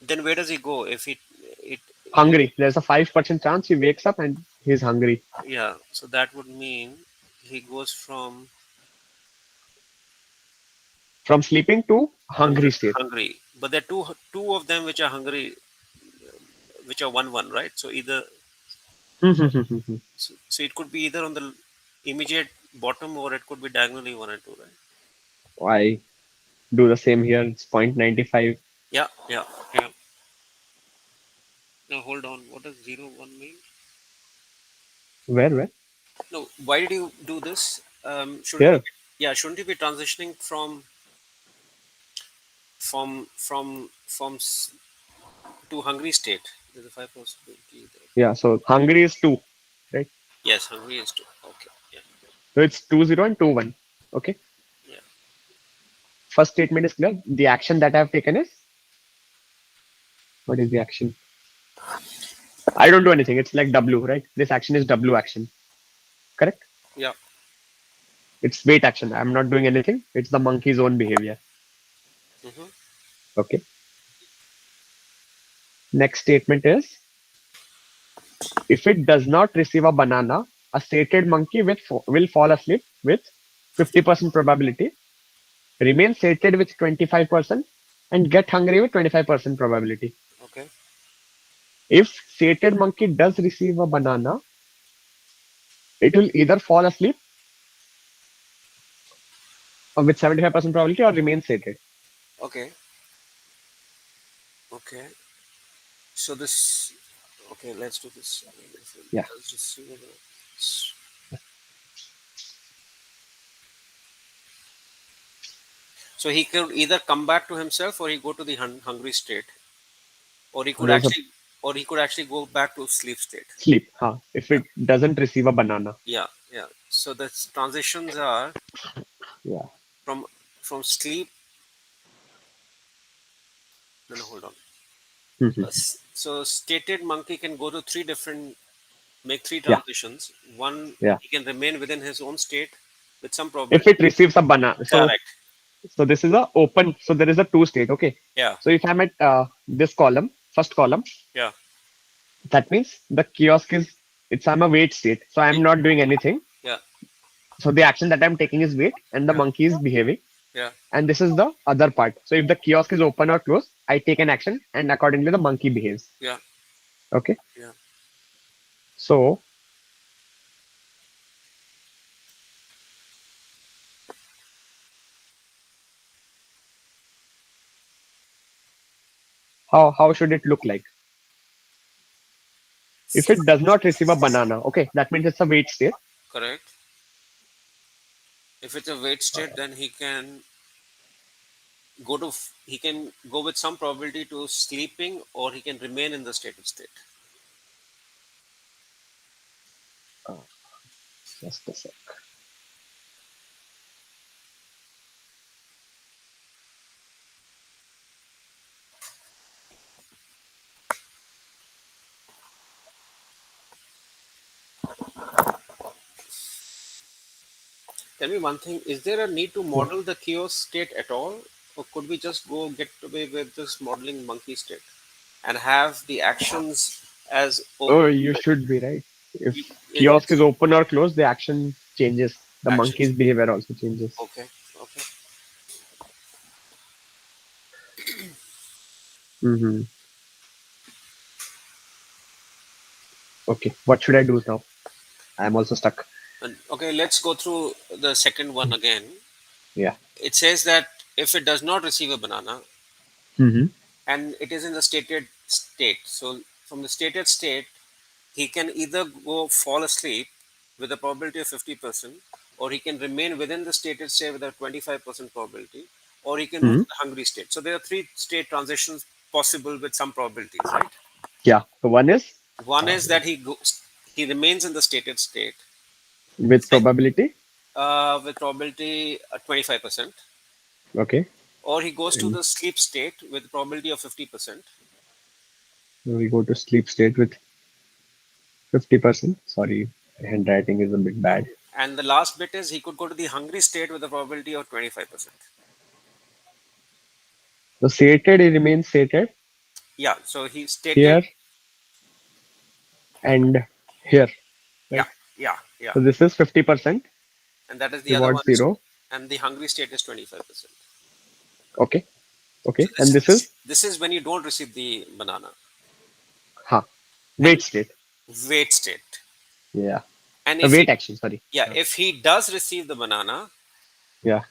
then where does he go if he it
hungry. There's a 5% chance he wakes up and he's hungry.
yeah, so that would mean he goes from
From sleeping to hungry
hungry,
state.
hungry. But there are two of them which are hungry, which are one right. So either so it could be either on the immediate bottom or it could be diagonally one and two, right?
I do the same here. It's 0.95.
Yeah, yeah, yeah. Now hold on. What does 0 1 mean?
Where?
No, why did you do this? Shouldn't you?
Here.
Yeah, shouldn't you be transitioning from to hungry state? There's a 5 possibility there.
Yeah. So hungry is 2, right?
Yes, hungry is two. Okay. Yeah.
So it's 2 0 and 2 1. Okay.
Yeah.
First statement is clear. The action that I have taken is, what is the action? I don't do anything. It's like W, right? This action is W action. Correct?
Yeah.
It's wait action. I'm not doing anything. It's the monkey's own behavior.
Mm-hmm.
Okay. Next statement is, if it does not receive a banana, a sated monkey will fall asleep with
50.
50% probability, remain sated with 25%, and get hungry with 25% probability.
Okay.
If sated monkey does receive a banana, it will either fall asleep with 75% probability or remain sated.
Okay. Okay. So this. Okay. Let's do this. If it
Yeah.
does receive so he could either come back to himself or he go to the hungry state, or he
So
could
there's a
actually, or he could actually go back to sleep state.
sleep. Huh? If
Yeah.
it doesn't receive a banana.
Yeah. Yeah. So the transitions are
Yeah.
from sleep. No, no, hold on. So stated monkey can go to three different, make three
Yeah.
transitions. One,
Yeah.
he can remain within his own state with some
If
probability.
it receives a banana.
Correct.
So this is a open. So there is a two state. Okay.
Yeah.
So if I'm at this column, first column,
Yeah.
that means the kiosk is, it's, I'm a wait state. So I'm not doing anything.
Yeah.
So the action that I'm taking is wait, and the
Yeah.
monkey is behaving.
Yeah.
And this is the other part. So if the kiosk is open or closed, I take an action, and accordingly the monkey behaves.
Yeah.
Okay.
Yeah.
So how should it look like? If it does not receive a banana, okay, that means it's a wait state.
Correct. If it's a wait state, then he can go with some probability to sleeping, or he can remain in the stated state.
Uh, just a sec.
Tell me one thing: is there a need to
Yeah.
model the chaos state at all, or could we just go get away with this modeling monkey state and have the actions as
Oh,
open
you should be right. If
it
kiosk is
is
open or closed, the action changes. The monkey's
actions?
behavior also changes.
Okay, okay.
Hmm. Okay, what should I do now? I'm also stuck.
And okay, let's go through the second one again.
Yeah.
It says that if it does not receive a banana
Hmm.
and it is in the stated state, so from the stated state, he can either go fall asleep with a probability of 50%, or he can remain within the stated state with a 25% probability, or he can move
Hmm.
to the hungry state. So there are three state transitions possible with some probabilities, right?
Yeah. So one is
One
uh,
is that he remains in the stated state
with probability.
with probability 25%,
Okay.
or he goes to
And
the sleep state with probability of 50%.
we go to sleep state with 50%. Sorry, handwriting is a bit bad.
And the last bit is he could go to the hungry state with a probability of 25%.
So sated, it remains sated
Yeah, so he stated,
here and here,
yeah,
right?
yeah, yeah,
So this is 50%.
and that is the other
Reward
one is,
0.
and the hungry state is 25%.
Okay.
So
Okay. And this is
this is when you don't receive the banana,
ha
and
wait state.
wait state.
Yeah.
And
A
if
wait
he,
action. Sorry.
yeah, if he does receive the banana,
Yeah.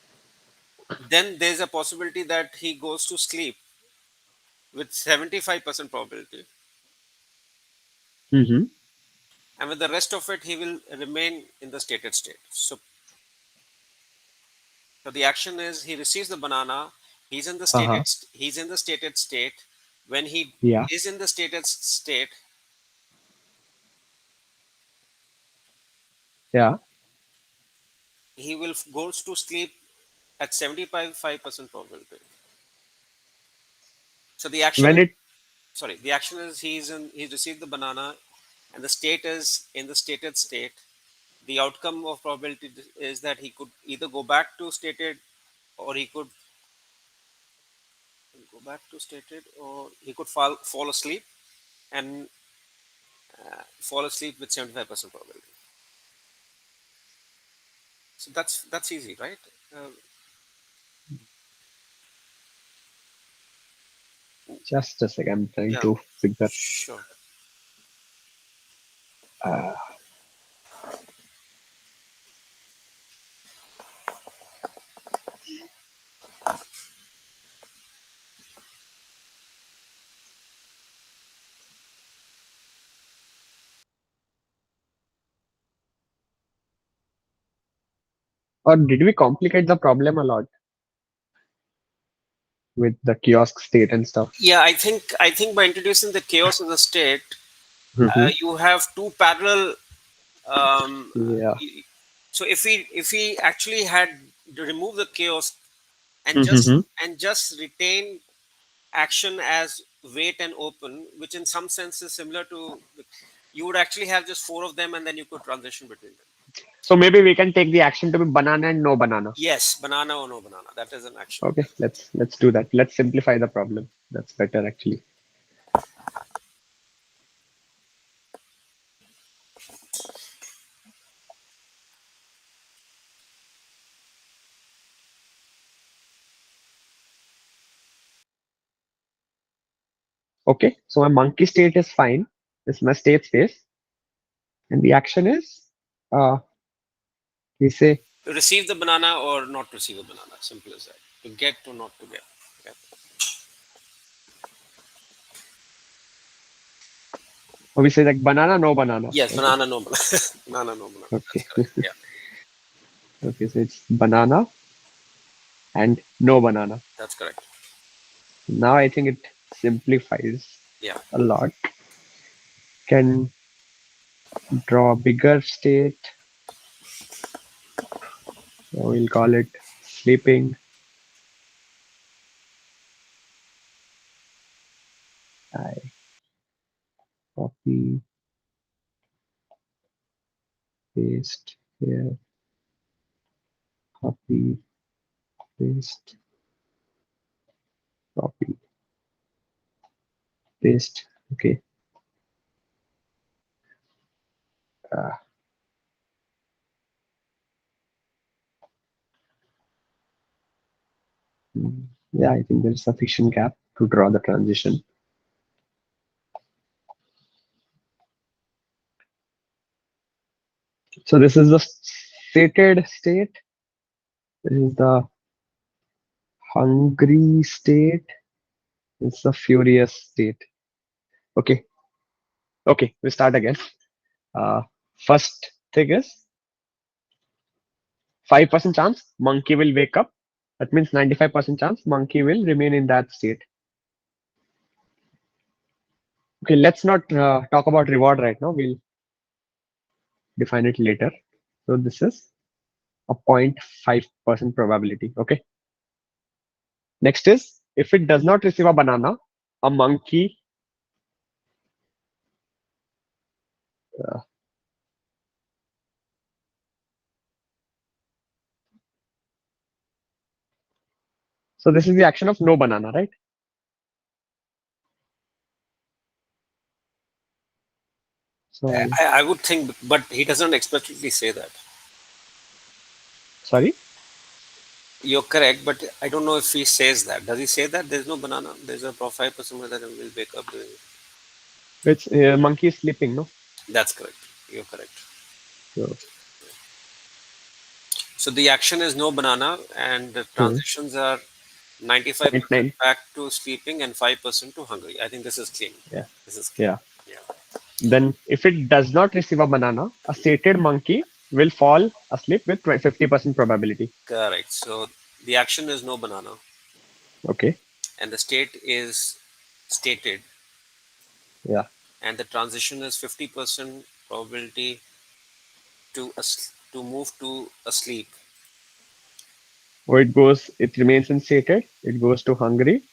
then there's a possibility that he goes to sleep with 75% probability,
Mm-hmm.
and with the rest of it, he will remain in the stated state. So the action is he receives the banana.
Haha.
He's in the stated state. When he
Yeah.
is in the stated state,
Yeah.
he will goes to sleep at 75% probability. So the action
When
is,
it
sorry, the action is he's received the banana, and the state is in the stated state. The outcome of probability is that he could either go back to stated, or he could go back to stated, or he could fall asleep, and fall asleep with 75% probability. So that's easy, right? Uh,
just a second, I'm trying
yeah,
to figure.
sure.
Uh, or did we complicate the problem a lot with the kiosk state and stuff?
Yeah, I think by introducing the chaos in the state,
Mm-hmm.
you have two parallel. Um,
Yeah.
so if we actually had removed the chaos, and
Mm-hmm.
just retain action as wait and open, which in some sense is similar to, you would actually have just four of them, and then you could transition between them.
So maybe we can take the action to be banana and no banana.
Yes, banana or no banana, that is an action.
Okay, let's do that. Let's simplify the problem. That's better actually. Okay, so my monkey state is fine. This is my state space, and the action is we say
Receive the banana or not receive a banana, simple as that. To get or not to get. Okay.
or we say like banana no banana.
Yes,
Okay,
banana no banana. Banana no banana, that's
okay,
correct. Yeah,
okay. So it's banana and no banana.
that's correct.
Now I think it simplifies
Yeah,
a lot. Can draw a bigger state. We'll call it sleeping. I copy paste here. Copy paste. Copy paste. Okay. Uh, yeah, I think there's sufficient gap to draw the transition. So this is the sated state. This is the hungry state. It's the furious state. Okay. Okay. We start again. Uh, First thing is 5% chance monkey will wake up. That means 95% chance monkey will remain in that state. Okay, let's not talk about reward right now. We'll define it later. So this is a 0.5% probability. Okay. Next is if it does not receive a banana, a monkey. Uh, so this is the action of no banana, right? So
I would think, but he doesn't explicitly say that.
Sorry,
You're correct, but I don't know if he says that. Does he say that there's no banana? There's a 5% that will wake up doing it.
it's monkey is sleeping, no?
That's correct. You're correct.
So,
So the action is no banana, and the
hmm,
transitions are 95%
0.9.
back to sleeping and 5% to hungry. I think this is clean.
Yeah,
This is clean.
yeah.
Yeah.
Then, if it does not receive a banana, a sated monkey will fall asleep with 50% probability.
Correct. So the action is no banana,
Okay.
and the state is stated,
Yeah.
and the transition is 50% probability to move to asleep,
Or it goes, it remains in sated, it goes to hungry,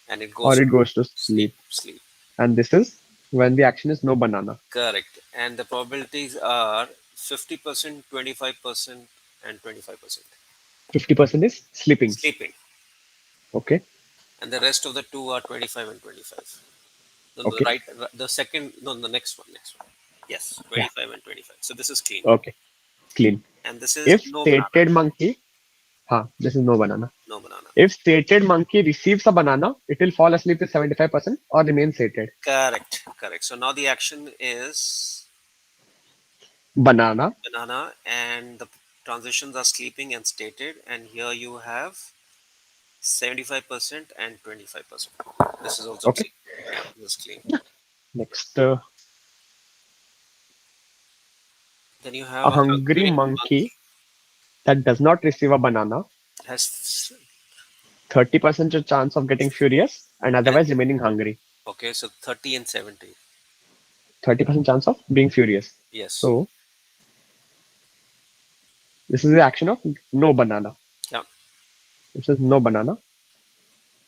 and it
or
goes
it
to
goes to
sleep.
sleep.
Sleep.
And this is when the action is no banana.
Correct. And the probabilities are 50%, 25%, and 25%.
50% is sleeping.
Sleeping.
Okay.
And the rest of the two are 25 and 25. Then the
Okay.
right, the second, no, the next one. Yes,
Yeah.
25 and 25. So this is clean.
Okay. Clean.
And this is
If
no banana.
sated monkey, this is no banana.
No banana.
If sated monkey receives a banana, it will fall asleep with 75% or remain sated.
Correct. Correct. So now the action is
Banana.
banana, and the transitions are sleeping and stated. And here you have 75% and 25%. This is also
Okay.
clean. Yeah, this is clean.
Next,
Then you have
a
a
hungry
hungry
monkey
monkey
that does not receive a banana,
has
30% chance of getting furious and
and
otherwise remaining hungry.
okay, so 30 and 70.
30% chance of being furious.
Yes.
So this is the action of no banana.
Yeah,
This is no banana.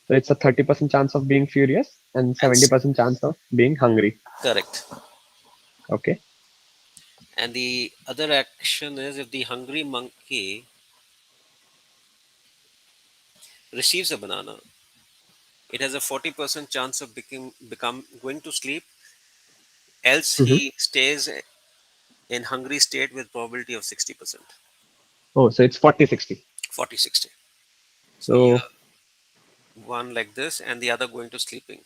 So it's a 30% chance of being furious and
and
70% chance of being hungry.
correct.
Okay.
And the other action is if the hungry monkey receives a banana, it has a 40% chance of become going to sleep, else
Mhm.
he stays in hungry state with probability of 60%.
Oh, so it's 40-60.
40, 60. So you
So,
have one like this and the other going to sleeping.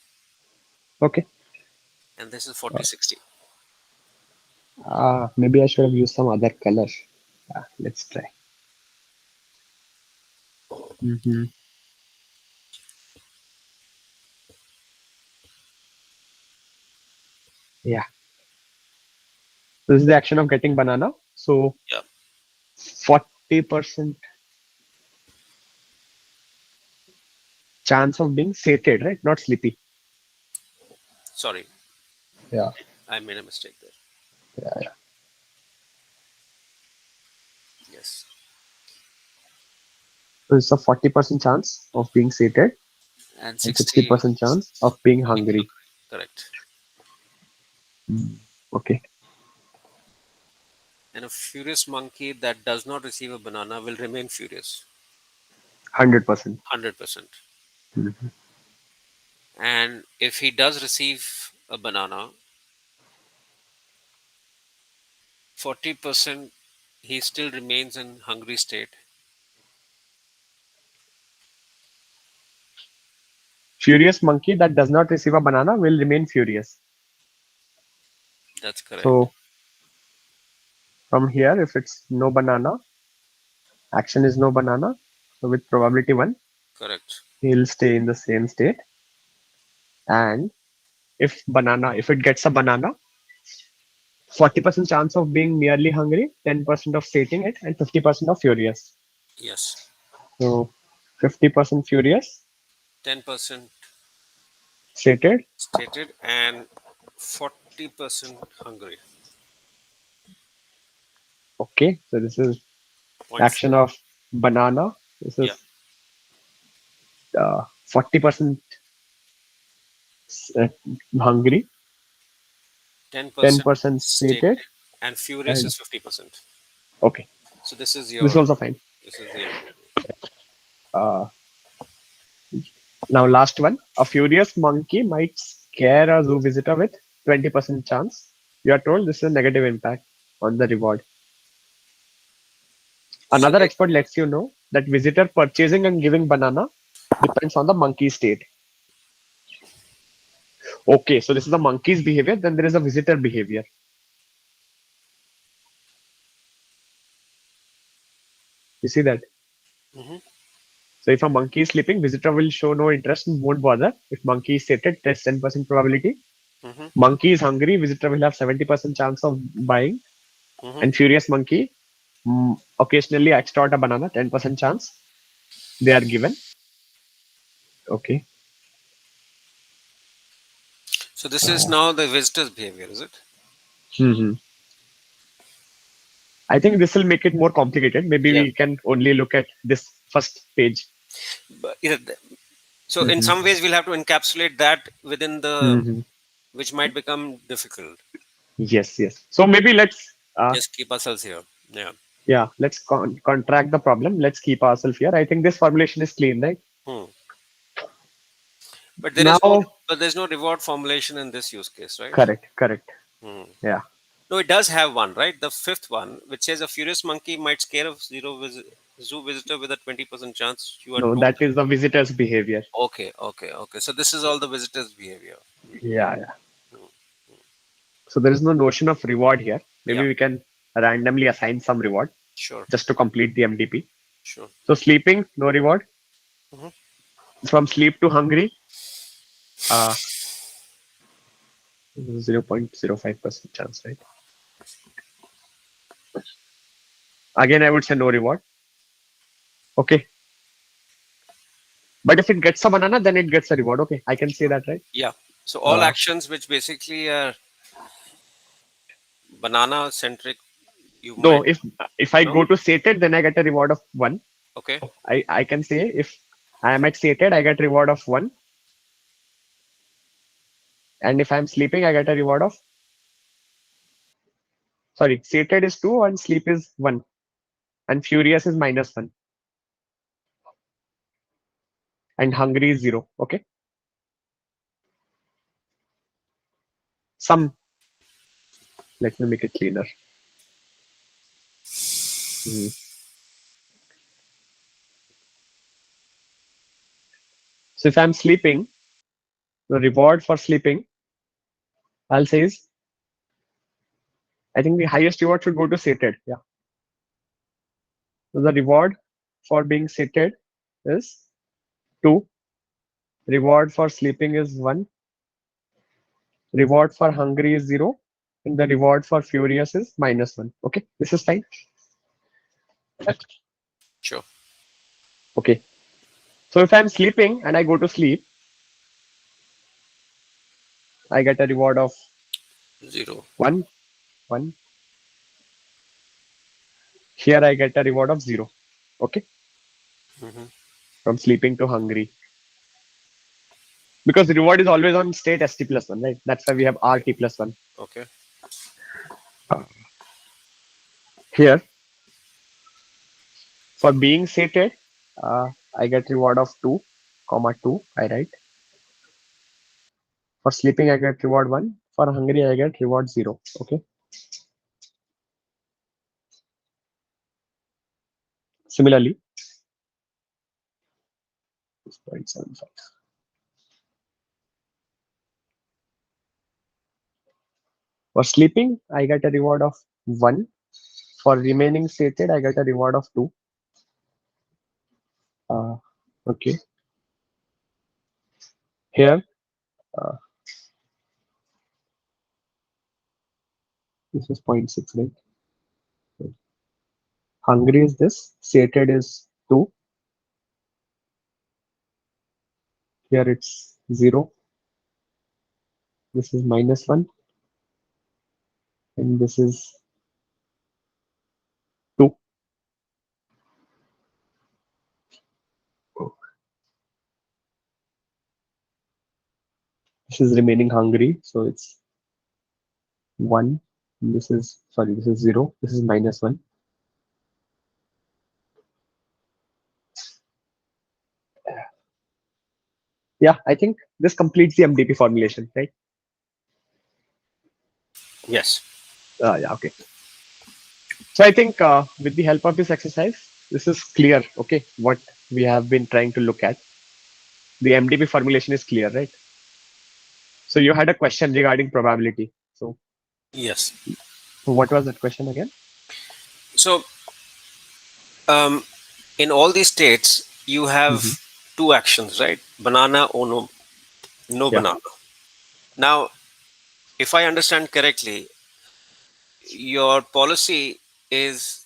okay.
And this is 40, 60.
Maybe I should have used some other color. Let's try. Hmm. Yeah. This is the action of getting banana. So
Yeah.
40% chance of being sated, right? Not sleepy.
Sorry,
Yeah.
I made a mistake there.
Yeah, yeah.
Yes.
So it's a 40% chance of being sated
And
and
60
60% chance of being
being
hungry.
hungry. Correct.
Mm. Okay.
And a furious monkey that does not receive a banana will remain furious.
100%.
100%.
Mhm.
And if he does receive a banana, 40% he still remains in hungry state.
Furious monkey that does not receive a banana will remain furious.
That's correct.
So from here, if it's no banana, action is no banana. So with probability 1,
Correct.
he'll stay in the same state. And if it gets a banana, 40% chance of being merely hungry, 10% of sating it, and 50% of furious.
Yes.
So 50% furious,
10%
sated.
stated and 40% hungry.
Okay, so this is
Point
action
4.
of banana. This
Yeah.
is 40% uh, hungry,
10%
10%
stated
sated,
and furious
and
is 50%.
okay,
So this is
this is
your,
also fine.
this is the improvement.
Uh, Now last one, a furious monkey might scare a zoo visitor with 20% chance. You are told this is a negative impact on the reward.
So
Another
they.
expert lets you know that visitor purchasing and giving banana depends on the monkey state. Okay, so this is the monkey's behavior, then there is a visitor behavior. You see that?
Hmm.
So if a monkey is sleeping, visitor will show no interest and won't bother. If monkey is seated, there's 10% probability.
Hmm.
Monkey is hungry, visitor will have 70% chance of buying.
Hmm.
And furious monkey, occasionally extort a banana, 10% chance they are given. Okay.
So this is now the visitor's behavior, is it?
Hmm. I think this will make it more complicated. Maybe
Yeah.
we can only look at this first page.
But so in
Hmm.
some ways we'll have to encapsulate that within the,
Hmm.
which might become difficult.
Yes, yes. So maybe let's
Just keep ourselves here. Yeah.
yeah, let's contract the problem. Let's keep ourselves here. I think this formulation is clean, right?
Hmm. But there is no,
Now,
but there's no reward formulation in this use case, right?
correct, correct.
Hmm.
Yeah.
No, it does have one, right? The fifth one, which says a furious monkey might scare a zoo visitor with a 20% chance. You are
No,
told.
that is the visitor's behavior.
Okay, okay, okay. So this is all the visitor's behavior.
Yeah, yeah.
Hmm.
So there is no notion of reward here.
Yeah,
Maybe we can randomly assign some reward
sure,
just to complete the MDP.
sure.
So sleeping, no reward.
Hmm.
From sleep to hungry, uh, 0.05% chance, right? Again, I would say no reward. Okay. But if it gets a banana, then it gets a reward. Okay. I can say that, right?
Yeah. So all
Uh,
actions which basically are banana centric, you
no,
might
if I
no.
go to sated, then I get a reward of one.
Okay.
I can say if I am at sated, I get reward of one. And if I'm sleeping, I get a reward of, sorry, sated is two and sleep is one. And furious is -1. And hungry is zero. Okay. Some, let me make it cleaner. Mhm. So if I'm sleeping, the reward for sleeping, I'll say is, I think the highest reward should go to sated. Yeah. So the reward for being sated is two. Reward for sleeping is one. Reward for hungry is zero. And the reward for furious is -1. Okay. This is fine.
Sure.
Okay. So if I'm sleeping and I go to sleep, I get a reward of
Zero.
one, one. Here I get a reward of zero. Okay.
Hmm.
From sleeping to hungry. Because the reward is always on state st plus one, right? That's why we have
Okay.
rt plus one.
Okay.
Here, for being sated, I get reward of 2, comma 2, I write. For sleeping, I get reward 1. For hungry, I get reward 0. Okay. Similarly, 6.75. For sleeping, I get a reward of 1. For remaining sated, I get a reward of 2. Uh, okay. Here, uh, this is zero point 0.6, right? Hungry is this. Sated is 2. Here it's 0. This is -1. And this is 2. This is remaining hungry. So it's 1. This is, sorry, this is 0. This is -1. Yeah, I think this completes the MDP formulation, right?
Yes.
Yeah, okay. So I think with the help of this exercise, this is clear. Okay, what we have been trying to look at. The MDP formulation is clear, right? So you had a question regarding probability.
Yes.
So what was that question again?
So um, in all these states, you
Hmm.
have two actions, right? Banana or no, no
Yeah.
banana. Now, if I understand correctly, your policy is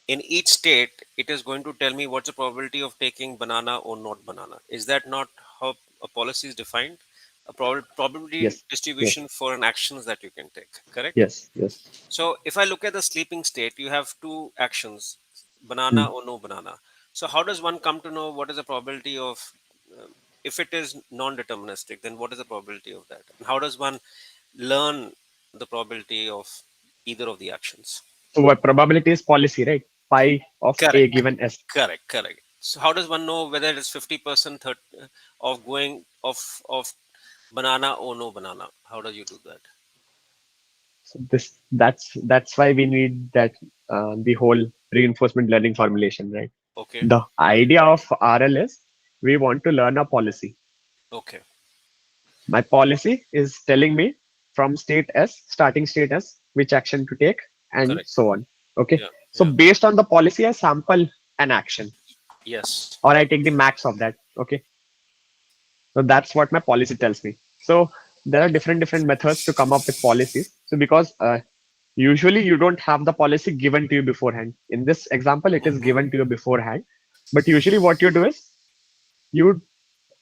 in each state, it is going to tell me what's the probability of taking banana or not banana. Is that not how a policy is defined? A probability
Yes. Yes.
distribution for an actions that you can take, correct?
Yes. Yes.
So if I look at the sleeping state, you have two actions, banana
Hmm.
or no banana. So how does one come to know what is the probability of, if it is non-deterministic, then what is the probability of that? And how does one learn the probability of either of the actions?
So what probability is policy, right? Pi of A
Correct,
given S.
correct. So how does one know whether it is 50% of going of banana or no banana? How do you do that?
So that's why we need that the whole reinforcement learning formulation, right?
Okay,
The idea of RL is we want to learn a policy.
okay,
My policy is telling me from state S, starting state S, which action to take, and
correct.
so on. Okay.
Yeah,
So
yeah,
based on the policy, I sample an action
yes.
or I take the max of that. Okay. So that's what my policy tells me. So there are different methods to come up with policies. So because usually you don't have the policy given to you beforehand. In this example, it is
Hmm.
given to you beforehand. But usually what you do is you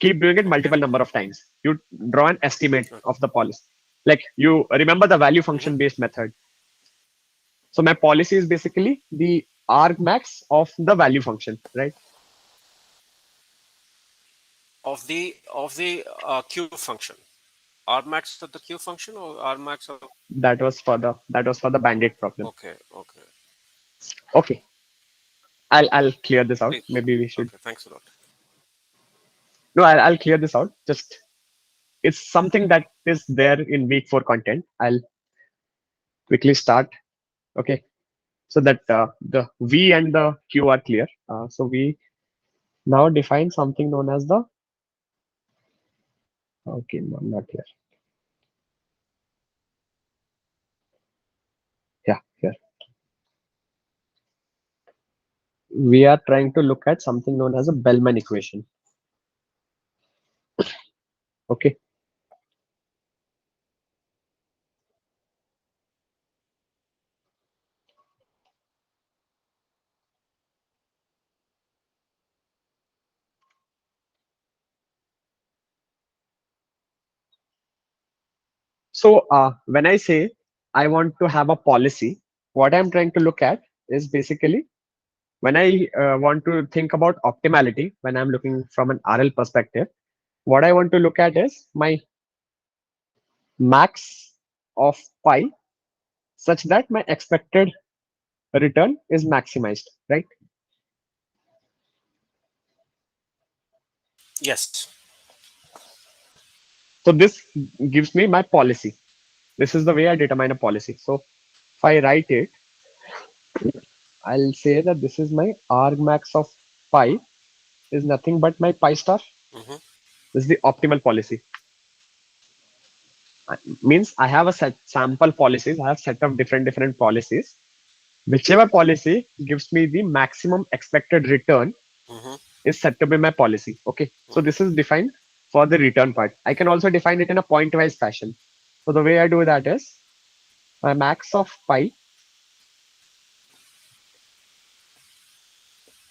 keep doing it
Okay.
multiple number of times. You draw an estimate
Okay.
of the policy. Like you remember the value
Hmm.
function based method. So my policy is basically the argmax of the value function, right?
Of the Q function, R max of the Q function or R max of.
That was for the bandit problem.
Okay, okay.
Okay, I'll clear this out.
Please.
Maybe we should.
Okay, thanks a lot.
No, I'll clear this out. Just it's something that is there in week 4 content. I'll quickly start. Okay, so that the V and the Q are clear. So we now define something known as the. Okay, no, not here. Yeah, here. We are trying to look at something known as a Bellman equation. Okay, so when I say I want to have a policy, what I'm trying to look at is basically when I want to think about optimality, when I'm looking from an RL perspective, what I want to look at is my max of pi such that my expected return is maximized, right?
Yes.
So this gives me my policy. This is the way I determine a policy. So if I write it, I'll say that this is my argmax of pi is nothing but my pi star.
Hmm.
This is the optimal policy. Means I have a set sample policies. I have set of different policies. Whichever policy gives me the maximum expected return
Hmm.
is set to be my policy. Okay. So
Hmm.
this is defined for the return part. I can also define it in a point-wise fashion. So the way I do that is my max of pi,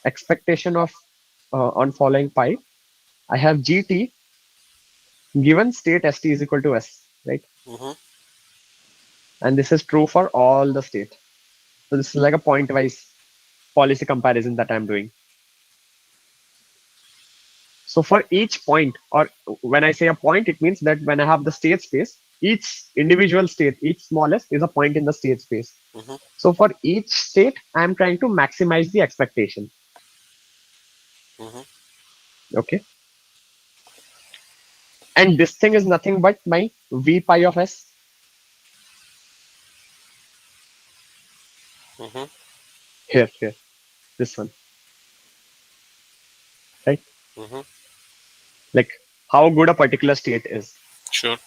expectation of on following pi. I have GT given state ST is equal to S, right?
Hmm.
And this is true for all the state. So this is like a point-wise policy comparison that I'm doing. So for each point, or when I say a point, it means that when I have the state space, each individual state, each smallest is a point in the state space.
Hmm.
So for each state, I'm trying to maximize the expectation.
Hmm.
Okay. And this thing is nothing but my V pi of S.
Mm-hmm.
Here, this one, right?
Mm-hmm.
Like how good a particular state is.
Sure.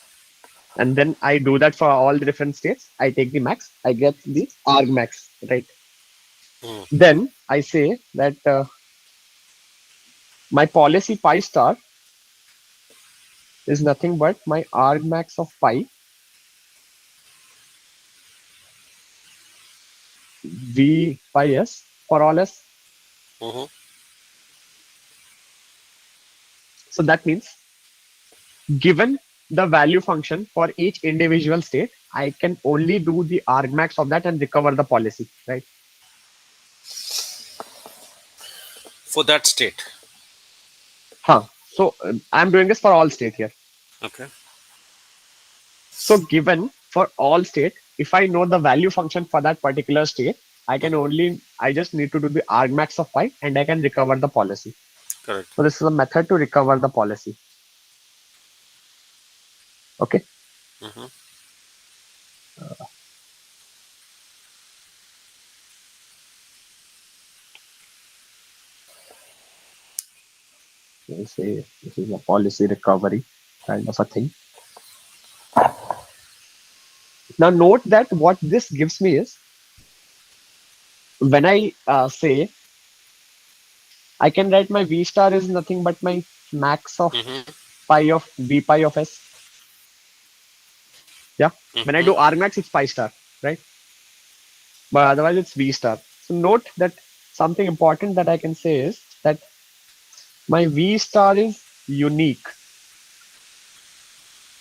And then I do that for all the different states. I take the max, I get the argmax, right?
Mm.
Then I say that my policy pi star is nothing but my argmax of pi v pi s for all s.
Mm-hmm.
So that means given the value function for each individual state, I can only do the argmax of that and recover the policy, right?
For that state.
Huh. So I'm doing this for all state here.
Okay.
So given for all state, if I know the value function for that particular state, I just need to do the argmax of pi and I can recover the policy.
Correct.
So this is a method to recover the policy. Okay.
Mm-hmm.
Let's say this is a policy recovery kind of a thing. Now note that what this gives me is when I say I can write my V star is nothing but my max of
Mm-hmm.
pi of V pi of S. Yeah. When I
Mm-hmm.
do argmax, it's pi star, right? But otherwise it's V star. So note that something important that I can say is that my V star is unique.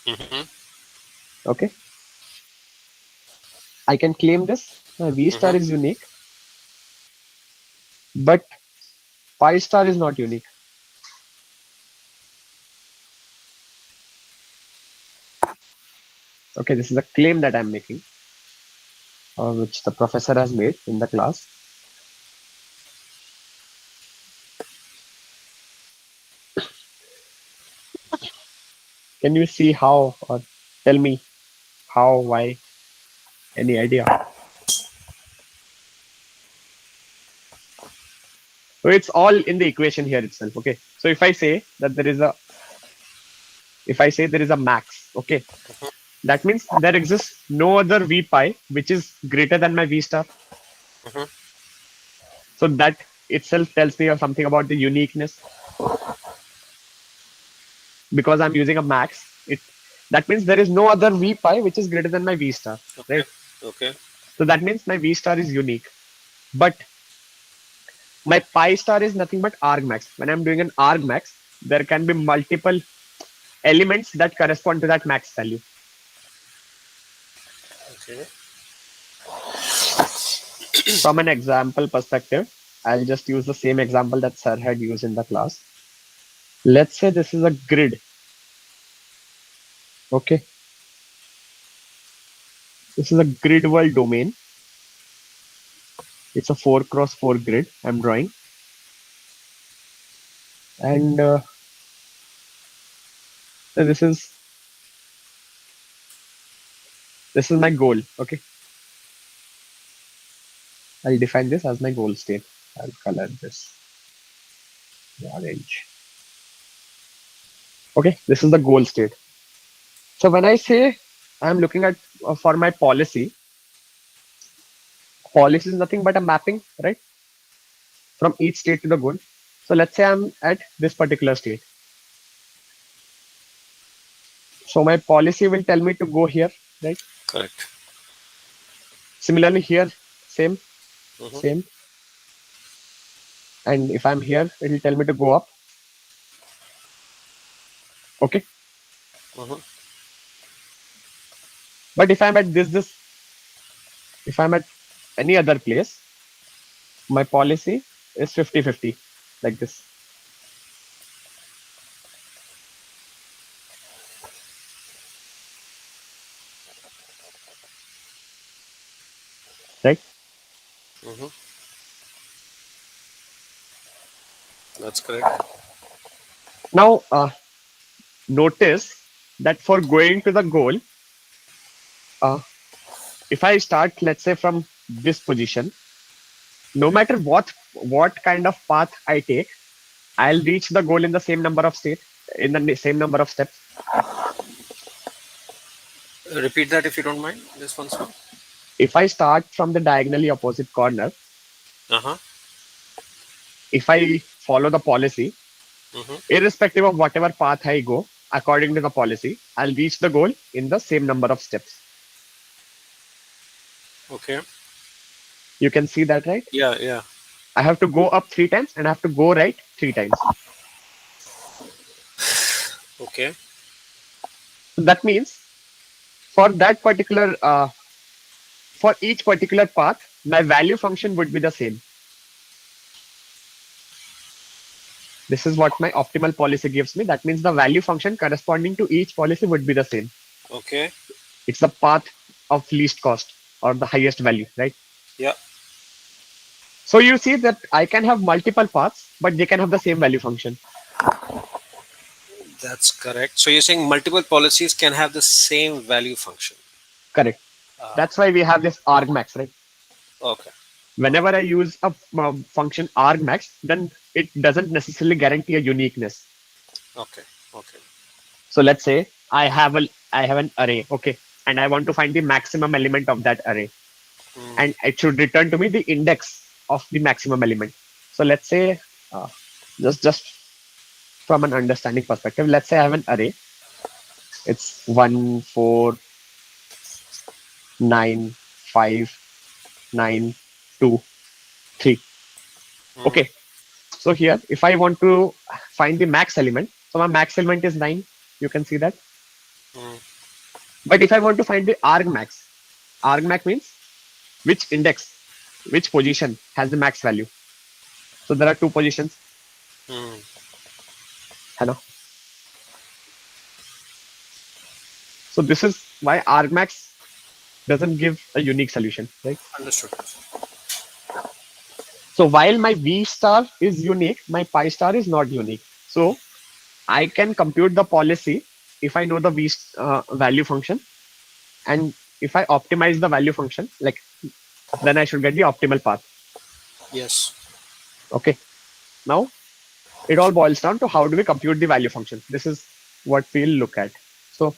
Mm-hmm.
Okay. I can claim this. My V star
Mm-hmm.
is unique, but pi star is not unique. Okay. This is a claim that I'm making, which the professor has made in the class. Can you see how, or tell me how, why, any idea? So it's all in the equation here itself. Okay. So if I say there is a max, okay, that means there exists no other V pi which is greater than my V star.
Mm-hmm.
So that itself tells me something about the uniqueness because I'm using a max. It that means there is no other V pi which is greater than my V star,
Okay.
right?
Okay.
So that means my V star is unique. But my pi star is nothing but argmax. When I'm doing an argmax, there can be multiple elements that correspond to that max value.
Okay.
From an example perspective, I'll just use the same example that Sir had used in the class. Let's say this is a grid. Okay. This is a grid world domain. It's a 4x4 grid I'm drawing. And so this is my goal. Okay. I'll define this as my goal state. I'll color this orange. Okay. This is the goal state. So when I say I'm looking at for my policy is nothing but a mapping, right? From each state to the goal. So let's say I'm at this particular state. So my policy will tell me to go here, right?
Correct.
Similarly here, same,
Mm-hmm.
same. And if I'm here, it will tell me to go up. Okay.
Mm-hmm.
But if I'm at if I'm at any other place, my policy is 50-50, like this, right?
Mm-hmm. That's correct.
Now, notice that for going to the goal, uh, if I start, let's say from this position, no matter what kind of path I take, I'll reach the goal in the same number of same number of steps.
Repeat that if you don't mind. This once more.
If I start from the diagonally opposite corner,
Uh huh.
if I follow the policy,
Mm-hmm.
irrespective of whatever path I go, according to the policy, I'll reach the goal in the same number of steps.
Okay.
You can see that, right?
Yeah. Yeah.
I have to go up three times and I have to go right three times.
Okay.
So that means for that particular, for each particular path, my value function would be the same. This is what my optimal policy gives me. That means the value function corresponding to each policy would be the same.
Okay.
It's the path of least cost or the highest value, right?
Yeah.
So you see that I can have multiple paths, but they can have the same value function.
That's correct. So you're saying multiple policies can have the same value function.
Correct.
Uh,
That's why we have this argmax, right?
okay.
Whenever I use a function argmax, then it doesn't necessarily guarantee a uniqueness.
Okay. Okay.
So let's say I have an array, okay, and I want to find the maximum element of that array,
Mm,
and it should return to me the index of the maximum element. So let's say, uh, just from an understanding perspective, let's say I have an array. It's 1, 4, 9, 5, 9, 2, 3.
mm,
Okay. So here, if I want to find the max element, so my max element is 9. You can see that.
mm,
But if I want to find the argmax means which index, which position has the max value. So there are two positions.
mm.
Hello. So this is why argmax doesn't give a unique solution, right?
Understood.
So while my V star is unique, my pi star is not unique. So I can compute the policy if I know the value function, and if I optimize the value function, like, then I should get the optimal path.
Yes.
Okay. Now it all boils down to how do we compute the value function. This is what we'll look at. So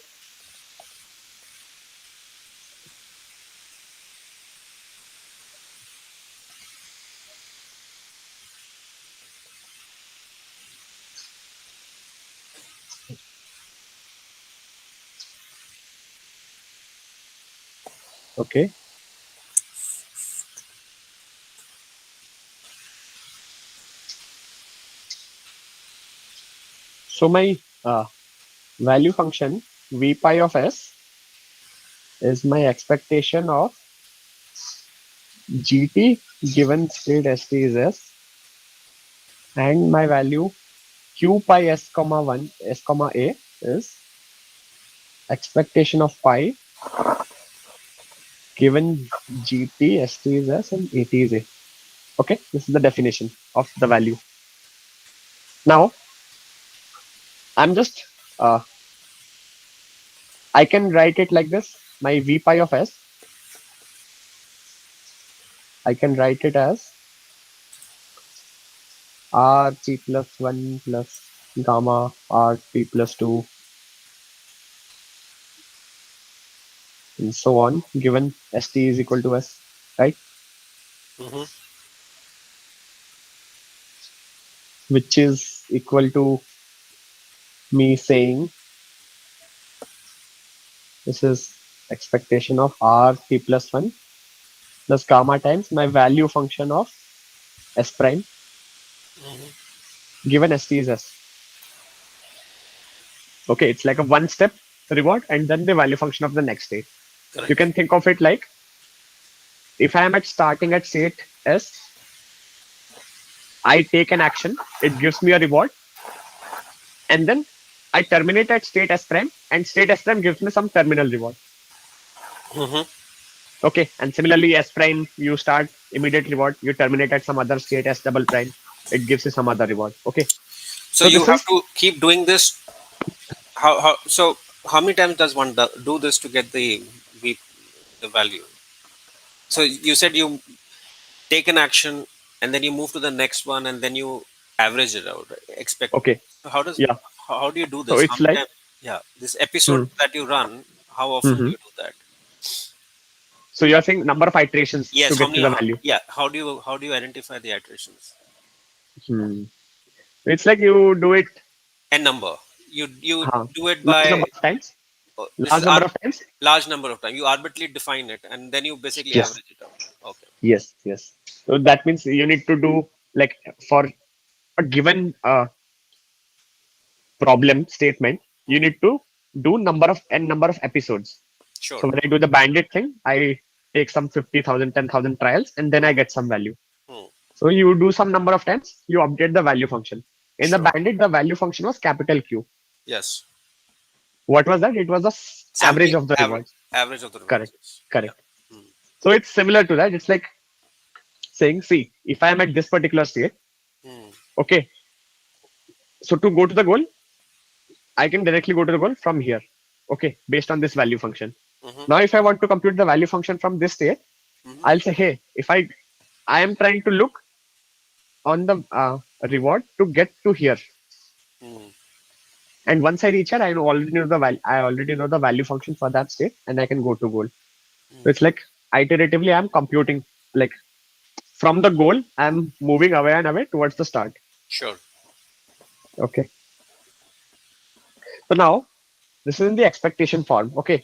okay. So my value function v pi of s is my expectation of gt given state st is s, and my value q pi s comma 1 s comma a is expectation of pi given gt st is s and at is a. Okay, this is the definition of the value. Now I'm just I can write it like this. My v pi of s, I can write it as r t plus 1 plus gamma r t plus 2 and so on, given st is equal to s, right?
Mm-hmm.
Which is equal to me saying this is expectation of r t plus 1 plus gamma times my value function of s prime
Mm-hmm.
given st is s. Okay, it's like a one step reward and then the value function of the next state. You
Correct.
can think of it like if I am at starting at state s, I take an action, it gives me a reward, and then I terminate at state s prime, and state s prime gives me some terminal reward.
Mm-hmm.
Okay, and similarly s prime, you start immediate reward, you terminate at some other state s double prime, it gives you some other reward. Okay,
So
so
you
this
have
is
to keep doing this. How so? How many times does one do this to get the value? So you said you take an action and then you move to the next one and then you average it out, right? Expect.
Okay.
So how does
Yeah.
how do you do
So
this? How
it's
many
like,
times? Yeah, this episode
hmm,
that you run, how often do
hmm.
you do that?
So you're saying number of iterations to
Yes, how
get to
many?
the value.
Yeah, how do you identify the iterations?
Hmm. It's like you do it,
And number. You do it
large number
by
of times.
this
Large
is
number of times.
large number of time. You arbitrarily define it and then you basically
Yes.
average it out. Okay.
Yes. Yes. So that means you need to do, like, for a given problem statement, you
Hmm.
need to do number of episodes.
Sure.
So when I do the bandit thing, I take some 50,000, 10,000 trials, and then I
Hmm.
get some value.
Hmm.
So you do some number of times, you update the value function. In the
Sure.
bandit, the value function was capital Q.
Yes.
What was that? It was the average
Sampling
of the rewards.
average of the
Correct.
rewards. Yeah.
Correct.
Hmm.
So it's similar to that. It's like saying, see, if I am at this particular state,
Hmm.
okay, so to go to the goal, I can directly go to the goal from here. Okay, based on this value function.
Hmm.
Now, if I want to compute the value function from this state,
Hmm.
I'll say, hey, if I am trying to look on the reward to get to here.
Hmm.
And once I reach here, I already know the value. I already know the value function for that state, and I can go to goal. So
Hmm.
it's like iteratively, I'm computing, like, from the goal, I'm moving away and away towards the start.
Sure.
Okay. So now this is in the expectation form. Okay.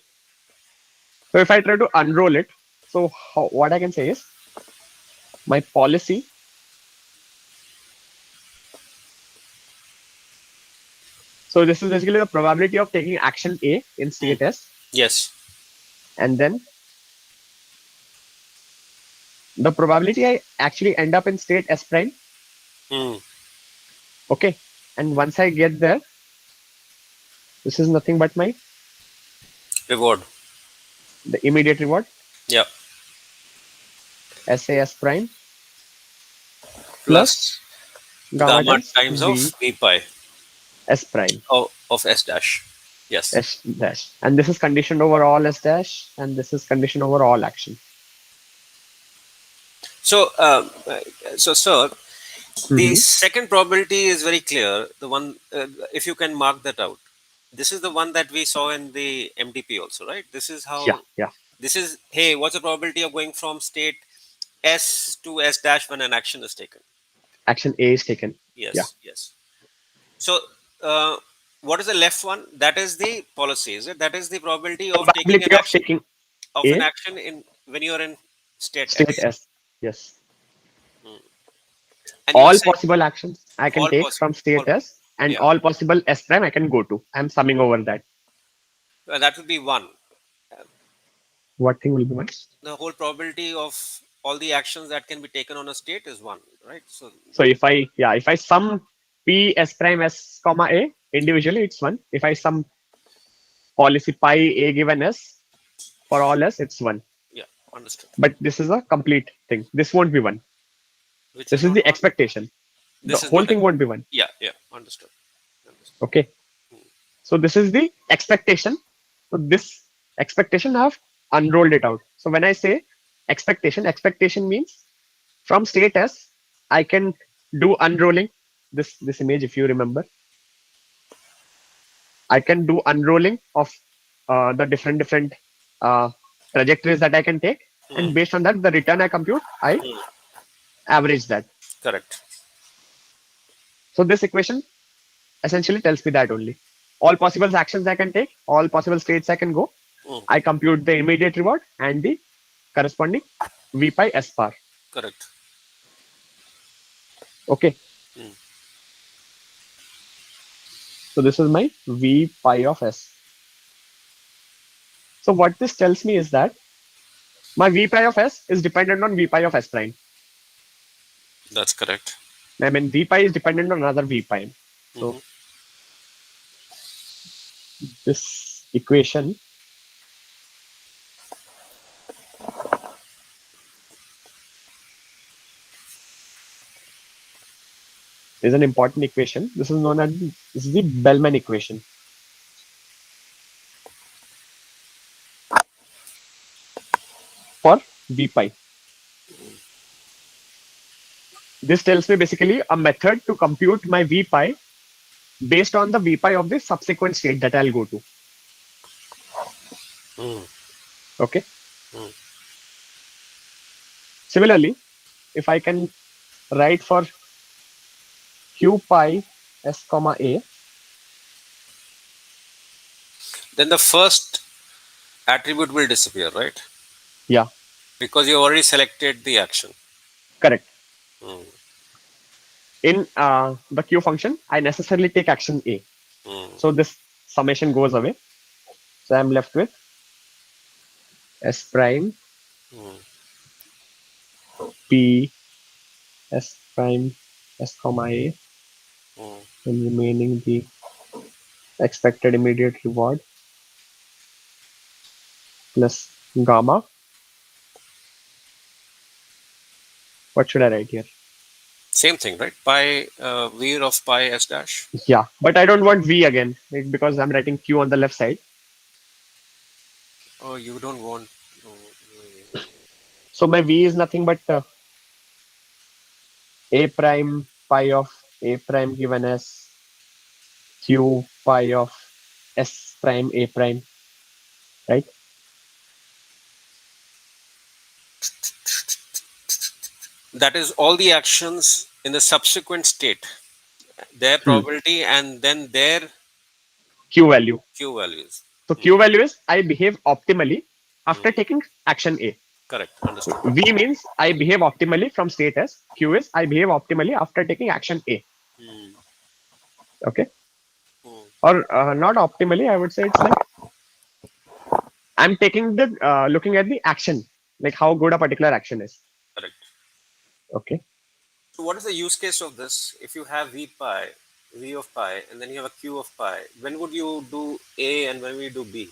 So if I try to unroll it, so what I can say is my policy. So this is basically the probability of taking action A in
Hmm.
state S,
Yes.
and then the probability I actually end up in state S prime.
Hmm.
Okay. And once I get there, this is nothing but my
Reward.
the immediate reward,
Yeah.
SAS prime plus
Plus
gamma
gamma
times
times of
V
v pi
S prime
of s dash. Yes.
S dash. And this is conditioned over all S dash, and this is conditioned over all action.
So, sir, the
Mm-hmm.
second probability is very clear. The one, if you can mark that out, this is the one that we saw in the MDP also, right? This is
Yeah,
how.
yeah.
This is, hey, what's the probability of going from state S to S dash when an action is taken?
Action A is taken. Yeah.
Yes, yes. So, uh, what is the left one? That is the policy, is it? That is the probability of taking
Probability of taking
an
A
action in when you are in state
state
S.
S. Yes.
Hmm. And you are
All
saying
possible actions I can
all
take
possible,
from state
all,
S, and
yeah.
all possible S prime I can go to. I'm summing over that.
That would be one.
What thing will be one?
The whole probability of all the actions that can be taken on a state is one, right? So,
So if I sum P S prime S comma A individually, it's one. If I sum policy pi A given S for all S, it's one.
yeah, understood.
But this is a complete thing. This won't be one.
Which is
This is
not
the
one.
expectation. The
This is
whole
not a.
thing won't be one.
Yeah, yeah, understood. Understood.
Okay. So this is the expectation. So this expectation, I've unrolled it out. So when I say expectation means from state S, I can do unrolling this image. If you remember, I can do unrolling of the different uh, trajectories that I can take,
Hmm.
and based on that, the return I compute, I
Hmm.
average that.
Correct.
So this equation essentially tells me that only. All possible actions I can take, all possible states I can go.
Hmm.
I compute the immediate reward and the corresponding V pi S bar.
Correct.
Okay.
Hmm.
So this is my V pi of S. So what this tells me is that my V pi of S is dependent on V pi of S prime.
That's correct.
I mean, V pi is dependent on another V pi.
Hmm.
So this equation is an important equation. This is known as this is the Bellman equation for v pi. This tells me basically a method to compute my v pi based on the v pi of the subsequent state that I'll go to.
Mm.
Okay.
Mm.
Similarly, if I can write for q pi s comma a,
Then the first attribute will disappear, right?
yeah,
Because you already selected the action.
correct.
Mm.
In the q function, I necessarily take action a.
Mm.
So this summation goes away. So I'm left with s prime
Mm.
p s prime s comma a,
Mm.
and remaining the expected immediate reward plus gamma. What should I write here?
Same thing, right? Pi v of pi s dash.
Yeah, but I don't want v again because I'm writing q on the left side.
Oh, you don't want. Oh,
So my v is nothing but a prime pi of a prime given as q pi of s prime a prime, right?
that is all the actions in the subsequent state, their
Hmm.
probability, and then their
Q value.
q values.
So
Mm.
Q value is I behave optimally after
Mm.
taking action A.
Correct. Understood.
V means I behave optimally from state S. Q is I behave optimally after taking action A.
Mm.
Okay.
Mm.
Or not optimally, I would say it's like I'm taking the looking at the action, like how good a particular action is.
Correct.
Okay.
So, what is the use case of this? If you have v of pi, and then you have a q of pi, when would you do A and when will you do B?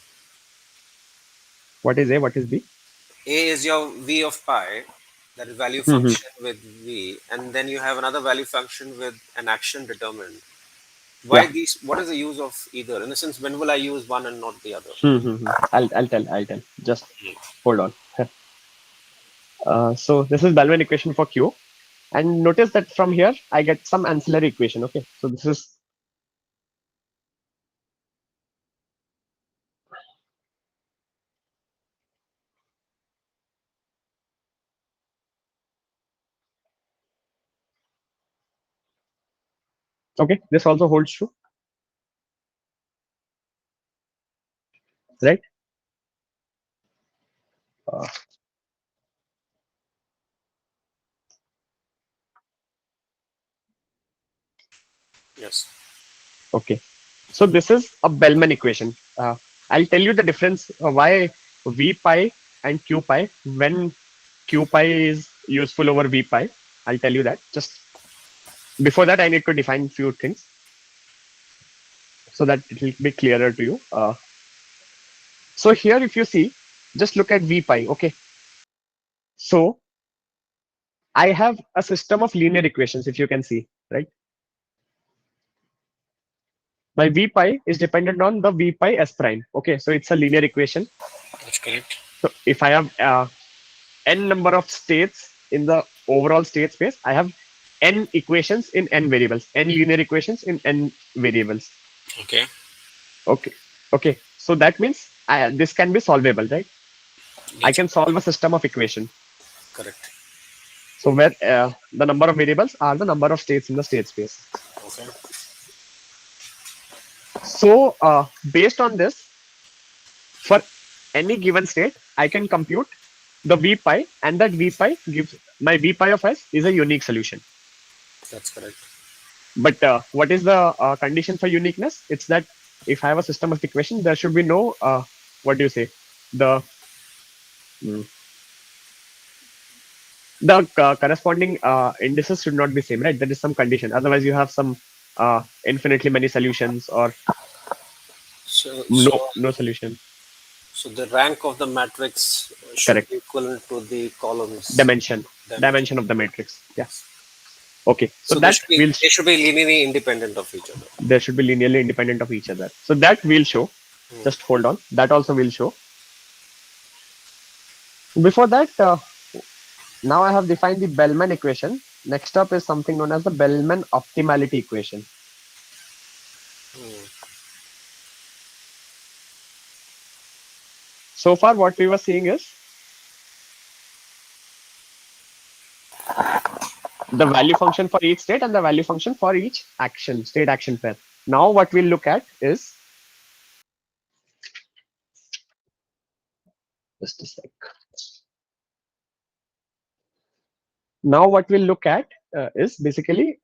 What is A? What is B?
A is your v of pi, that is value
Hmm.
function with v, and then you have another value function with an action determined. Why
Yeah.
these? What is the use of either? In the sense, when will I use one and not the other?
I'll tell. Just hold on. So this is Bellman equation for Q. And notice that from here, I get some ancillary equation. Okay. So this is, okay. This also holds true, right? Uh,
Yes.
okay. So this is a Bellman equation. I'll tell you the difference why V pi and Q pi when Q pi is useful over V pi. I'll tell you that. Just before that, I need to define few things so that it will be clearer to you. So here, if you see, just look at V pi. Okay. So I have a system of linear equations, if you can see, right? My V pi is dependent on the V pi S prime. Okay, so it's a linear equation.
That's correct.
So if I have n number of states in the overall state space, I have n equations in n variables, n linear equations in n variables.
Okay.
Okay, okay. So that means this can be solvable, right? I
Needs
can solve a system of equation.
correct.
So where the number of variables are the number of states in the state space.
Okay.
So based on this, for any given state, I can compute the V pi, and that V pi gives my V pi of S is a unique solution.
That's correct.
But what is the condition for uniqueness? It's that if I have a system of equation, there should be no what do you say the mm, the corresponding indices should not be same, right? There is some condition. Otherwise, you have some infinitely many solutions or
So,
no solution.
so the rank of the matrix should
Correct.
be equivalent to the columns
Dimension.
dimension.
Dimension of the matrix. Yeah. Okay. So
So they
that
should be
will
they should be linearly independent of each other.
there should be linearly independent of each other. So that will show.
Hmm.
Just hold on. That also will show. Before that, now I have defined the Bellman equation. Next up is something known as the Bellman optimality equation. So far, what we were seeing is the value function for each state and the value function for each action, state action pair. Now, what we'll look at is just a sec. Now, what we'll look at is basically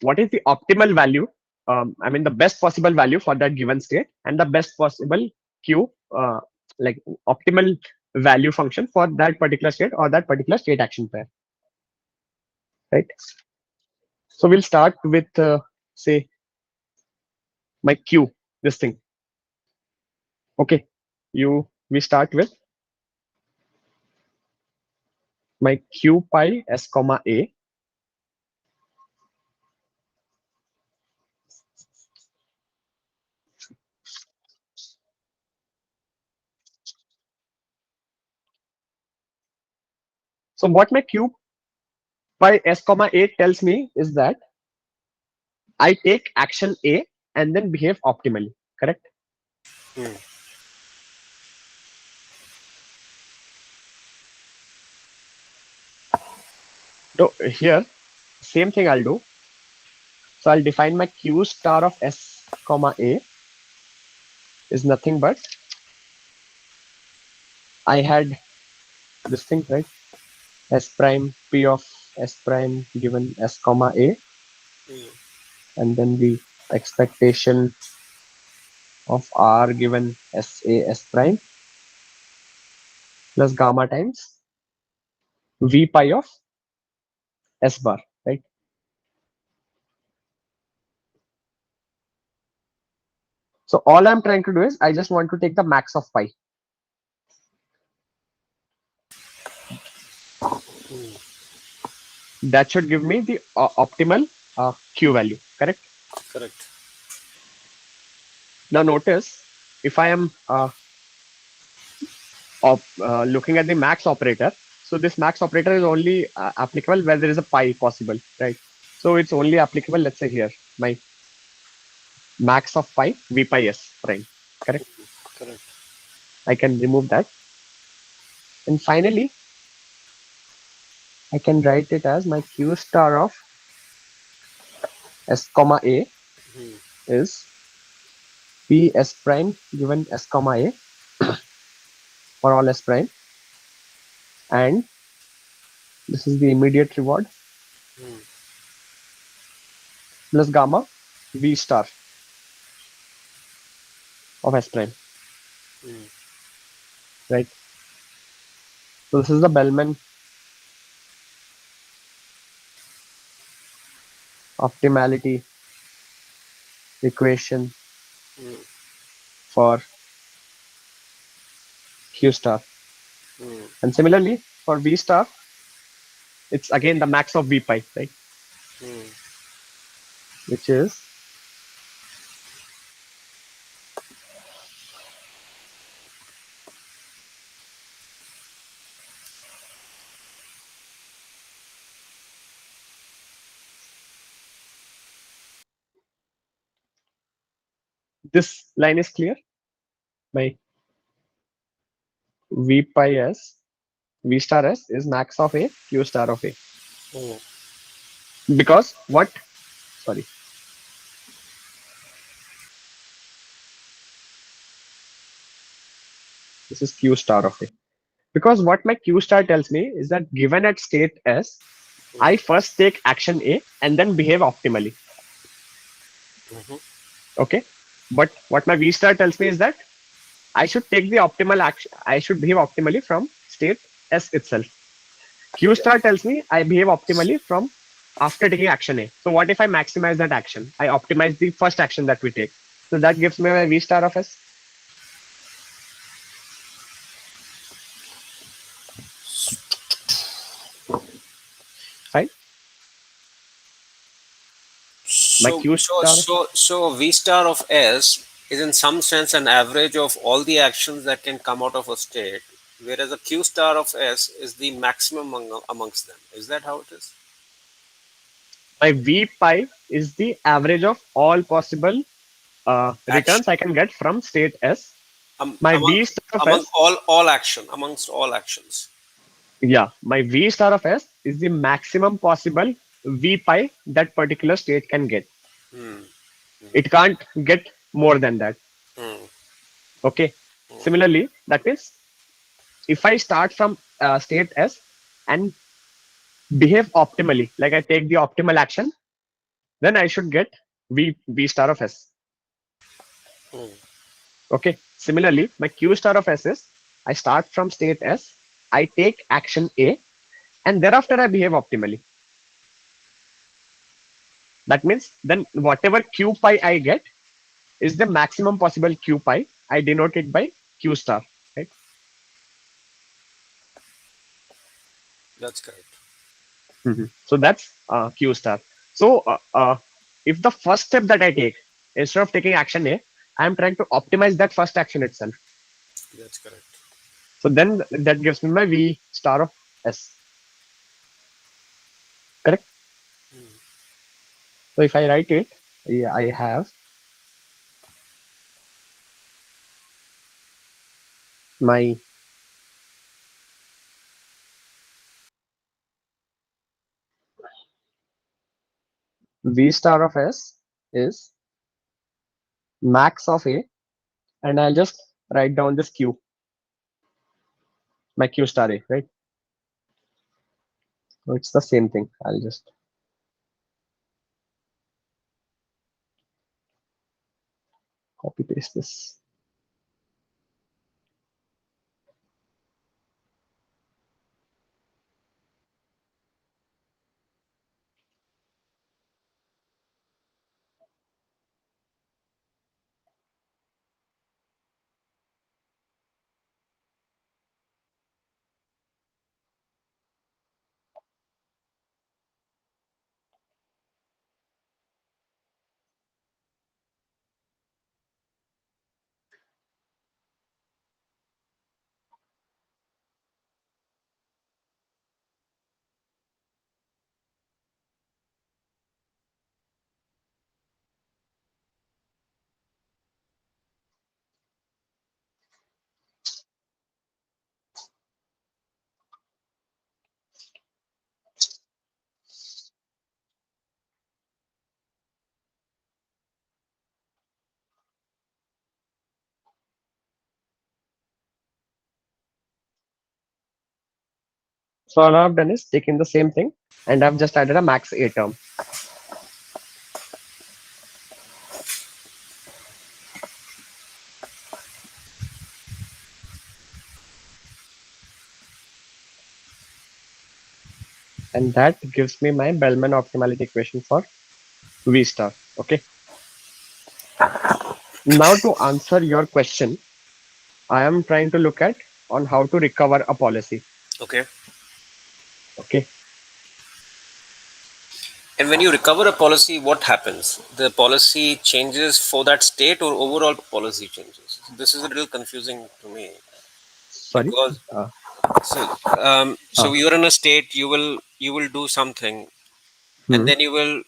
what is the optimal value. I mean, the best possible value for that given state and the best possible Q, like optimal value function for that particular state or that particular state action pair, right? So we'll start with say my Q, this thing. Okay, we start with my Q pi s comma a. So what my Q pi s comma a tells me is that I take action A and then behave optimally. Correct?
Hmm.
So here, same thing I'll do. So I'll define my Q star of S comma A is nothing but I had this thing, right? S prime P of S prime given S comma A, and then the expectation of R given S A S prime plus gamma times V pi of S bar, right? So all I'm trying to do is I just want to take the max of pi. That should give me the optimal Q value, correct?
Correct.
Now notice if I am looking at the max operator, so this max operator is only applicable where there is a pi possible, right? So it's only applicable, let's say here, my max of pi V pi S prime, correct?
Correct.
I can remove that. And finally, I can write it as my Q star of S comma A is P S prime given S comma A for all S prime. And this is the immediate reward plus gamma V star of S prime, right? So this is the Bellman optimality equation for Q star. And similarly for V star, it's again the max of V pi, right? Which is this line is clear. My V pi S, V star S is max of A, Q star of A. Because what? Sorry, this is Q star of A. Because what my Q star tells me is that given at state S, I first take action A and then behave optimally. Okay. But what my V star tells me is that I should take the optimal action. I should behave optimally from state S itself. Q star tells me I behave optimally from after taking action A. So what if I maximize that action? I optimize the first action that we take. So that gives me my V star of S, right? My
So,
Q
so,
star.
so, so V star of S is in some sense an average of all the actions that can come out of a state whereas a q star of s is the maximum amongst them. Is that how it is?
My V pi is the average of all possible
Action
returns I can get from state S. My
among
V star of
among
S,
all action amongst all actions.
yeah, my V star of S is the maximum possible V pi that particular state can get.
Hmm.
It can't get more than that.
Hmm.
Okay.
Hmm.
Similarly, that means if I start from state S and behave optimally, like I take the optimal action, then I should get V star of S.
Hmm.
Okay. Similarly, my Q star of S is I start from state S, I take action A, and thereafter I behave optimally. That means then whatever Q pi I get is the maximum possible Q pi. I denote it by Q star, right?
That's correct.
So that's Q star. So if the first step that I take, instead of taking action A, I am trying to optimize that first action itself.
That's correct.
So then that gives me my V star of S. Correct. So if I write it, yeah, I have my V star of S is max of A, and I'll just write down this Q, my Q star A, right? So it's the same thing. I'll just copy paste this. So all I've done is taken the same thing and I've just added a max A term. And that gives me my Bellman optimality equation for V star. Okay. Now to answer your question, I am trying to look at on how to recover a policy.
Okay.
Okay.
And when you recover a policy, what happens? The policy changes for that state, or overall policy changes? This is a little confusing to me
Sorry.
because
Uh,
so
uh,
you're in a state, you will do something, and
hmm,
then you will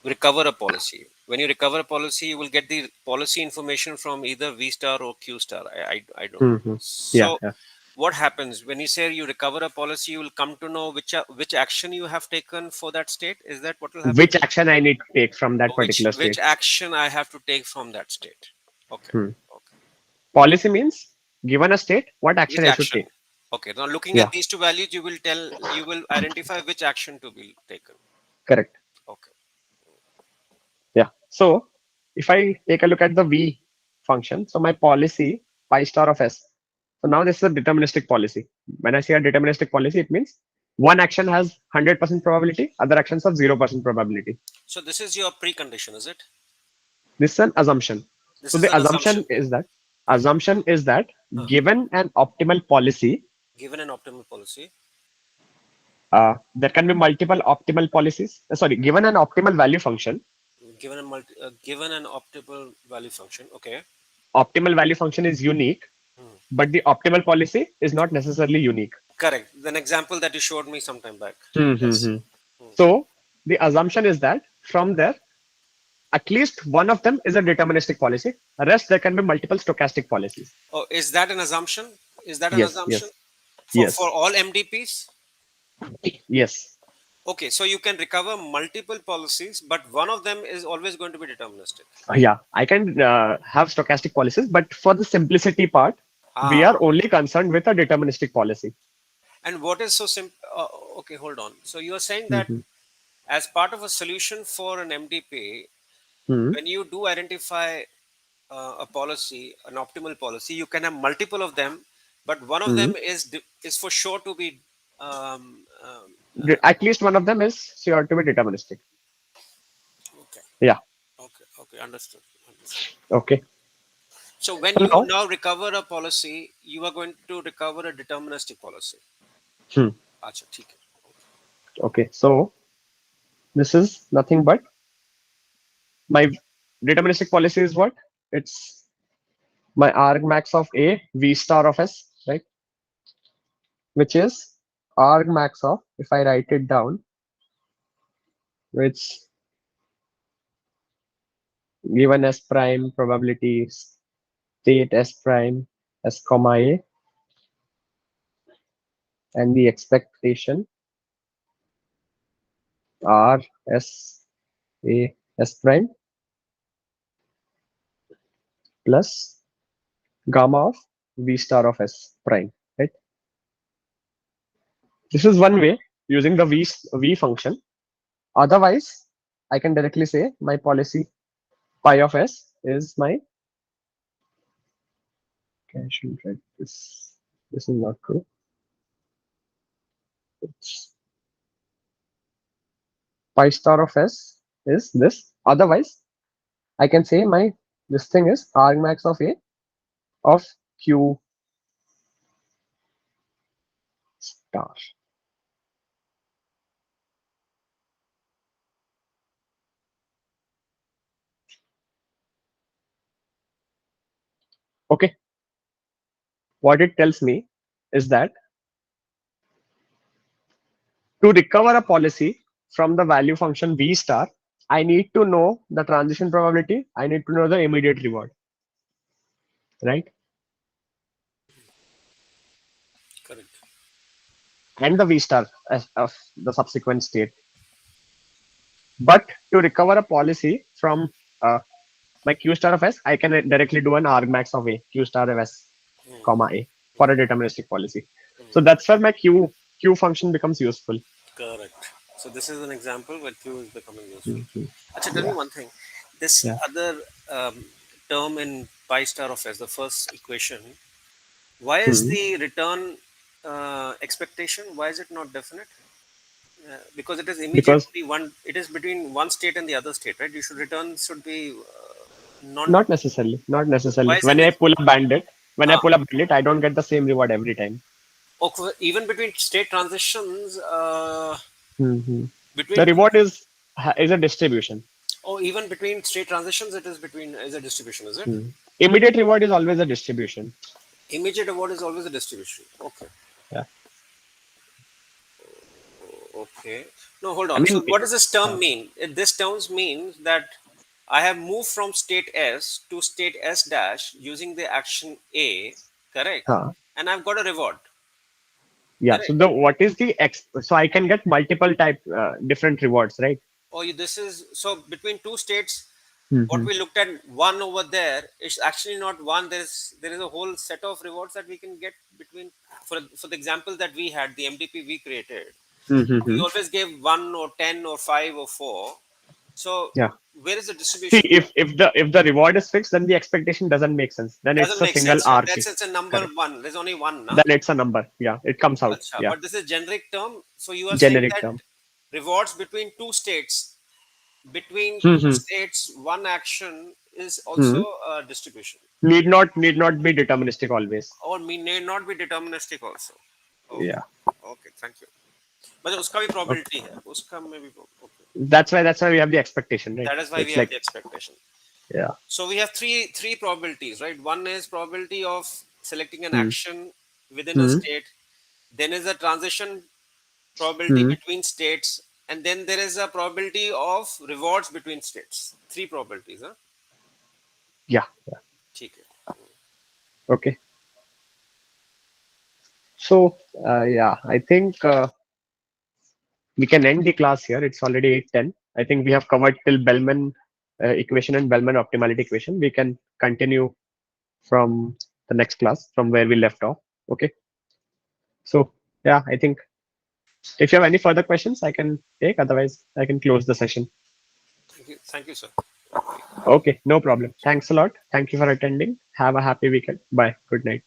recover a policy. When you recover a policy, you will get the policy information from either V star or Q star. I don't
hmm,
know.
hmm. Yeah,
So
yeah.
what happens when you say you recover a policy? You will come to know which action you have taken for that state. Is that what will happen?
Which action I need to take from that particular
Which
state?
action I have to take from that state? Okay,
Hmm.
okay.
Policy means given a state, what action
Which
I should
action?
take.
Okay. Now looking at
Yeah,
these two values, you will identify which action to be taken.
correct.
Okay.
Yeah. So if I take a look at the V function, so my policy pi star of S. So now this is a deterministic policy. When I say a deterministic policy, it means one action has 100% probability, other actions have 0% probability.
So this is your precondition, is it?
This is an assumption.
This
So
is
the
an assumption.
assumption is that
Huh.
given an optimal policy,
Given an optimal policy,
there can be multiple optimal policies. Sorry, given an optimal value function,
given an optimal value function. Okay.
optimal value function is unique. but the optimal policy is not necessarily unique.
Correct. An example that you showed me some time back. Yes.
Mm-hmm. So the assumption is that from there, at least one of them is a deterministic policy. Rest there can be multiple stochastic policies.
Oh, is that an assumption? Is that an
Yes,
assumption
yes,
for
yes,
all MDPs?
yes.
Okay, so you can recover multiple policies, but one of them is always going to be deterministic.
Yeah, I can have stochastic policies, but for the simplicity part, we
Ah,
are only concerned with a deterministic policy.
and what is so simple? Okay, hold on. So you are saying that
Mm-hmm.
as part of a solution for an MDP,
Hmm.
when you do identify a policy, an optimal policy, you can have multiple of them, but one of
Hmm.
them is for sure to be
At least one of them is sure to be deterministic.
okay.
Yeah.
Okay, okay, understood, understood.
Okay.
So when
So
you
now,
now recover a policy, you are going to recover a deterministic policy.
hmm.
Acha, theek hai.
Okay. So this is nothing but my deterministic policy is what? It's my argmax of A, V star of S, right? Which is argmax of, if I write it down, which given S prime probability state S prime S comma A and the expectation R S A S prime plus gamma of V star of S prime, right? This is one way using the V function. Otherwise, I can directly say my policy pi of S is my, okay, I should write this. This is not true. It's pi star of S is this. Otherwise, I can say my this thing is argmax of A of Q star. Okay. What it tells me is that to recover a policy from the value function V star, I need to know the transition probability. I need to know the immediate reward, right?
Correct.
And the V star of the subsequent state. But to recover a policy from uh, my Q star of S, I can directly do an argmax of A, Q star of S, comma A for a deterministic policy. So that's where my Q function becomes useful.
Correct. So this is an example where Q is becoming useful.
Mhm.
Actually, tell me
Yeah,
one thing. This
yeah.
other term in pi star of S, the first equation, why is
Hmm.
the return expectation? Why is it not definite? Because it is immediate
Because
only one. It is between one state and the other state, right? You should return should be non.
not necessarily, not
Why
necessarily.
isn't it?
When I
Ah,
pull a bandit, I don't get the same reward every time.
okay, even between state transitions,
Hmm. The
between two,
reward is a distribution.
or even between state transitions, it is between is a distribution, is it?
Hmm. Immediate reward is always a distribution.
Immediate award is always a distribution. Okay.
Yeah.
Okay. No, hold
I
on. So
mean,
what does this term
uh,
mean? This terms means that I have moved from state S to state S dash using the action A, correct?
huh.
And I've got a reward,
Yeah. So
correct?
the what is the X? So I can get multiple type different rewards, right?
Oh, this is so between two states. What
Hmm.
we looked at one over there is actually not one. There is a whole set of rewards that we can get between. For the example that we had, the MDP we created, we
Hmm.
always gave 1 or 10 or 5 or 4. So
Yeah.
where is the
See,
distribution?
if the reward is fixed, then the expectation doesn't make sense. Then it's
Doesn't
a
make
single
sense, right?
arc.
That's it's a number
Correct.
one. There's only one, na?
Then it's a number. Yeah, it comes out.
Acha.
Yeah.
But this is generic term. So you are saying
Generic
that
term.
rewards between two
Hmm.
states, one action is also
Hmm.
a distribution,
Need not be deterministic always.
or may not be deterministic also. Okay,
Yeah.
okay, thank you. But उसका भी
Okay.
probability है, उसका में भी okay.
That's why we have the expectation, right?
That is why we
It's
have
like
the expectation.
yeah.
So we have three probabilities, right? One is probability of selecting an
Hmm.
action within a
Hmm.
state, then is a transition probability
Hmm.
between states, and then there is a probability of rewards between states. Three probabilities, huh?
Yeah. Yeah.
ठीक है.
Okay. So yeah, I think we can end the class here. It's already 8:10. I think we have covered till Bellman equation and Bellman optimality equation. We can continue from the next class from where we left off. Okay. So yeah, I think if you have any further questions, I can take. Otherwise, I can close the session.
Thank you, sir.
Okay, no problem. Thanks a lot. Thank you for attending. Have a happy weekend. Bye. Good night.